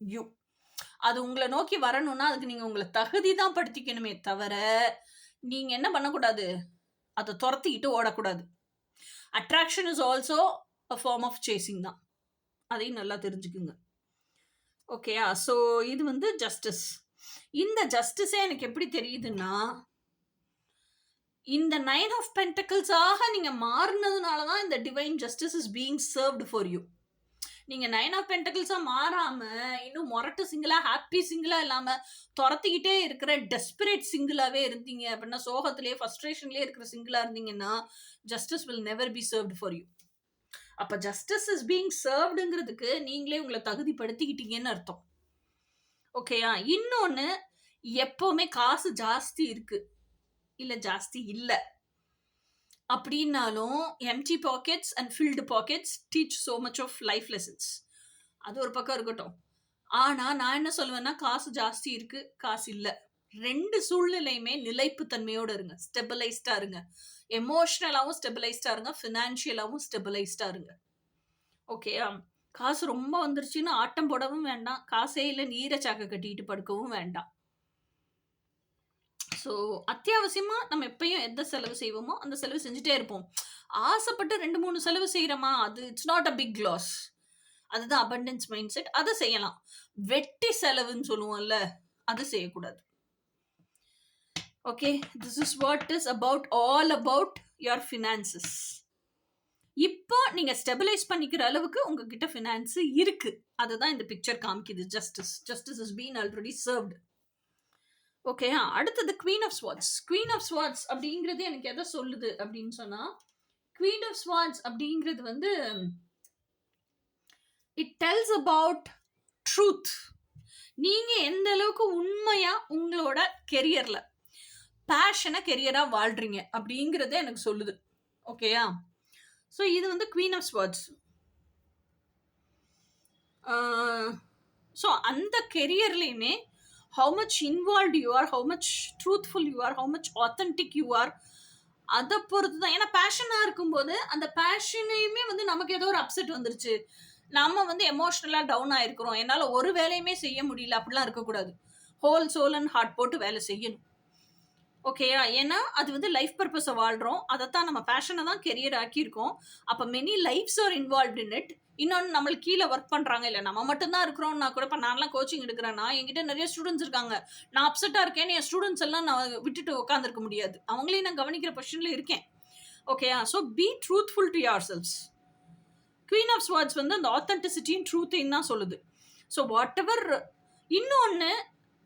you. அது உங்களை நோக்கி வரணும்னா அதுக்கு நீங்க உங்களை தகுதி தான் படுத்திக்கணுமே தவிர நீங்க என்ன பண்ணக்கூடாது, அதை துரத்திக்கிட்டு ஓடக்கூடாது. Attraction is also a form of chasing தான், அதையும் நல்லா தெரிஞ்சுக்குங்க. ஓகேயா? ஸோ இது வந்து ஜஸ்டிஸ். இந்த ஜஸ்டிஸே எனக்கு எப்படி தெரியுதுன்னா, இந்த 9 ஆஃப் பென்டக்கிள்ஸாக நீங்க மாறினதுனால தான் இந்த divine justice is being served for you. நீங்க 9 ஆஃப் பென்டக்கிள்ஸா மாறாம இன்னும் மொரட்டு சிங்கிளா, ஹாப்பி சிங்கிளா இல்லாம துரத்திக்கிட்டே இருக்கிற டெஸ்பரேட் சிங்கிளாவே இருந்தீங்க அப்படின்னா, சோகத்திலேயே ஃப்ரஸ்ட்ரேஷன்லேயே இருக்கிற சிங்கிளா இருந்தீங்கன்னா, justice will never be served for you. அப்ப ஜஸ்டிஸ் இஸ் பீயிங் சர்வ்டுங்கிறதுக்கு நீங்களே உங்களை தகுதிப்படுத்திக்கிட்டீங்கன்னு அர்த்தம். ஓகேயா? இன்னொன்னு, எப்பவுமே காசு ஜாஸ்தி இருக்கு இல்ல ஜாஸ்தி இல்ல அப்படின்னாலும் empty pockets and filled pockets teach so much of life lessons. அது ஒரு பக்கம் இருக்கட்டும். ஆனா நான் என்ன சொல்லுவேன்னா, காசு ஜாஸ்தி இருக்கு, காசு இல்ல, 2 சூழ்நிலையுமே நிலைப்பு தன்மையோட இருங்க, ஸ்டெபிளைஸ்டா இருங்க. எமோஷனலாவும் ஸ்டெபிளைஸ்டா இருங்க, ஃபினான்ஷியலாவும் ஸ்டெபிளைஸ்டா இருங்க. ஓகேயா? காசு ரொம்ப வந்துருச்சுன்னு ஆட்டம் போடவும் வேண்டாம், காசே இல்லை நீரை சாக்க கட்டிட்டு படுக்கவும் வேண்டாம். ஸோ அத்தியாவசியமா நம்ம எப்பயும் எந்த செலவு செய்வோமோ அந்த செலவு செஞ்சுட்டே இருப்போம். ஆசைப்பட்டு 2-3 செலவு செய்யறோமா, அது it's not a big loss. அதுதான் அபண்டன்ஸ் மைண்ட் செட். அதை செய்யலாம். வெட்டி செலவுன்னு சொல்லுவோம்ல, அது செய்யக்கூடாது. Okay, this is what is about all about your finances. இப்போ நீங்க ஸ்டெபிலைஸ் பண்ணிக்கிற அளவுக்கு உங்ககிட்ட ஃபினான்ஸ் இருக்கு. அதுதான் இந்த பிக்சர் காமிக்குது. Justice is been already served. Okay, அடுத்தது queen of swords. Queen of swords அப்படிங்கிறது எனக்கு எதை சொல்லுது அப்படின்னு சொன்னா, குவீன் ஆஃப் ஸ்வார்ட்ஸ் அப்படிங்கிறது வந்து இட் டெல்ஸ் அபவுட் ட்ரூத். நீங்க எந்த அளவுக்கு உண்மையா உங்களோட கெரியர்ல பேஷனை கெரியரா வாழ்றீங்க அப்படிங்கறத எனக்கு சொல்லுது. ஓகேயா? ஸோ இது வந்து குவீன் ஆஃப் ஸ்வார்ட்ஸ். ஸோ அந்த கெரியர்லையுமே how much involved you are, how much truthful you are, how much authentic you are, அதை பொறுத்து தான். ஏன்னா பேஷனாக இருக்கும்போது அந்த பேஷனையுமே வந்து நமக்கு ஏதோ ஒரு அப்செட் வந்துருச்சு, நம்ம வந்து எமோஷ்னலாக டவுன் ஆகிருக்கிறோம், என்னால் ஒரு வேலையுமே செய்ய முடியல, அப்படிலாம் இருக்கக்கூடாது. ஹோல் சோல் அண்ட் ஹார்ட் போட்டு வேலை செய்யணும். ஓகேயா? ஏன்னா அது வந்து லைஃப் பர்பஸை வாழ்கிறோம், அதைத்தான் நம்ம பேஷனை தான் கெரியர் ஆக்கியிருக்கோம். அப்போ many lifes are involved in it. இன்னொன்று, நம்மளுக்கு கீழே ஒர்க் பண்ணுறாங்க, இல்லை நம்ம மட்டும்தான் இருக்கிறோம்னா கூட, இப்போ நான்லாம் கோச்சிங் எடுக்கிறேன்னா என்கிட்ட நிறைய ஸ்டூடெண்ட்ஸ் இருக்காங்க. நான் அப்செட்டாக இருக்கேன்னு என் ஸ்டூடெண்ட்ஸ் எல்லாம் நான் விட்டுட்டு உட்காந்துருக்க முடியாது, அவங்களையும் நான் கவனிக்கிற பொசிஷனில் இருக்கேன். ஓகேயா? So be truthful to yourselves. Queen of swords வந்து அந்த ஆத்தென்டிசிட்டியும் ட்ரூத்தையும் தான் சொல்லுது. So whatever. இன்னொன்று,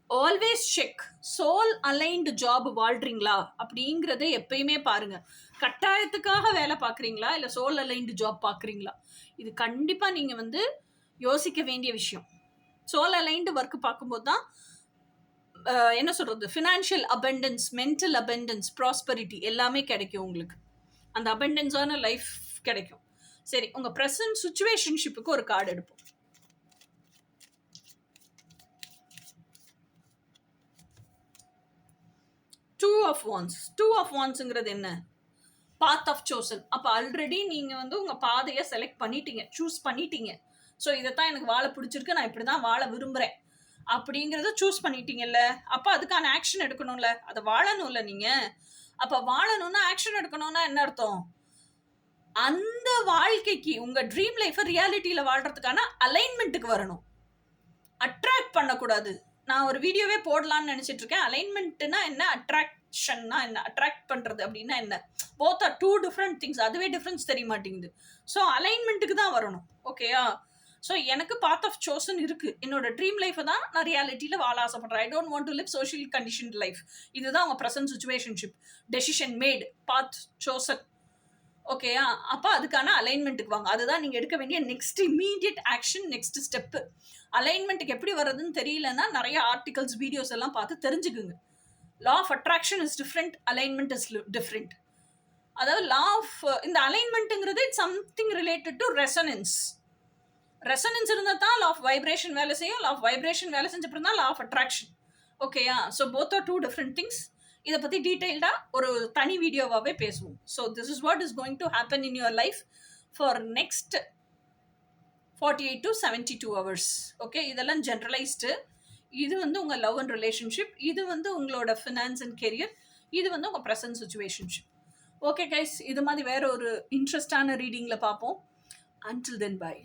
always check soul aligned job வாழ்றீங்களா அப்படிங்கிறத எப்பயுமே பாருங்க. கட்டாயத்துக்காக வேலை பார்க்குறீங்களா இல்லை சோல் அலைன்டு ஜாப் பார்க்குறீங்களா, இது கண்டிப்பாக நீங்கள் வந்து யோசிக்க வேண்டிய விஷயம். சோல் அலைன்டு ஒர்க் பார்க்கும்போது தான் என்ன சொல்கிறது, financial abundance, mental abundance, prosperity எல்லாமே கிடைக்கும் உங்களுக்கு. அந்த அபண்டன்ஸான லைஃப் கிடைக்கும். சரி, உங்கள் ப்ரெசன்ட் சிச்சுவேஷன்ஷிப்புக்கு ஒரு கார்டு எடுப்போம். டூ ஆஃப் வான்ஸ்ங்கிறது என்ன? Path of chosen. அப்போ ஆல்ரெடி நீங்கள் வந்து உங்கள் பாதையை செலக்ட் பண்ணிட்டீங்க, சூஸ் பண்ணிட்டீங்க. ஸோ இதைத்தான் எனக்கு வாழ பிடிச்சிருக்கு, நான் இப்படி தான் வாழ விரும்புகிறேன் அப்படிங்கிறத சூஸ் பண்ணிட்டீங்கல்ல. அப்போ அதுக்கான ஆக்ஷன் எடுக்கணும்ல, அதை வாழணும்ல நீங்கள். அப்போ வாழணும்னா ஆக்ஷன் எடுக்கணும்னா என்ன அர்த்தம்? அந்த வாழ்க்கைக்கு உங்கள் ட்ரீம் லைஃப்பை ரியாலிட்டியில் வாழ்கிறதுக்கான அலைன்மெண்ட்டுக்கு வரணும். அட்ராக்ட் பண்ணக்கூடாது. நான் ஒரு வீடியோவே போடலான்னு நினச்சிட்டு இருக்கேன். அலைன்மெண்ட்னா என்ன, அட்ராக்ஷன்னா என்ன, அட்ராக்ட் பண்ணுறது அப்படின்னா என்ன, போத் ஆர் 2 டிஃப்ரெண்ட் திங்ஸ். அதுவே டிஃப்ரென்ஸ் தெரிய மாட்டேங்குது. ஸோ அலைன்மெண்ட்டுக்கு தான் வரணும். ஓகேயா? ஸோ எனக்கு பாத் ஆஃப் சோசன் இருக்குது. என்னோட ட்ரீம் லைஃப்பை தான் நான் ரியாலிட்டியில் வாழ ஆசைப்படுறேன். I don't want to live social condition life. இதுதான் உங்கள் ப்ரெசன்ட் சிச்சுவேஷன்ஷிப். Decision made, path chosen. ஓகேயா? அப்போ அதுக்கான அலைன்மெண்ட்டுக்கு வாங்க. அதுதான் நீங்கள் எடுக்க வேண்டிய next immediate action, next step. அலைன்மெண்ட்டுக்கு எப்படி வர்றதுன்னு தெரியலன்னா நிறைய ஆர்டிகல்ஸ், வீடியோஸ் எல்லாம் பார்த்து தெரிஞ்சுக்குங்க. Law of attraction is different, alignment is different. அதாவது லா ஆஃப் இந்த அலைன்மெண்ட்டுங்கிறது it's something related to resonance. Resonance இருந்தால் தான் லா ஆஃப் வைப்ரேஷன் வேலை செய்யும். லா ஆஃப் வைப்ரேஷன் வேலை செஞ்ச அப்புறம் தான் லா ஆஃப் அட்ராக்ஷன். ஓகேயா? So both are two different things. இதை பற்றி டீட்டெயில்டாக ஒரு தனி வீடியோவாகவே பேசுவோம். So this is what is going to happen in your life for next 48 to 72 hours. Okay, இதெல்லாம் ஜென்ரலைஸ்டு. இது வந்து உங்கள் லவ் அண்ட் ரிலேஷன்ஷிப், இது வந்து உங்களோட ஃபினான்ஸ் அண்ட் கெரியர், இது வந்து உங்கள் ப்ரெசன்ட் சிச்சுவேஷன்ஷிப். ஓகே கைஸ், இது மாதிரி வேற ஒரு இன்ட்ரெஸ்டான ரீடிங்கில் பார்ப்போம். Until then, bye.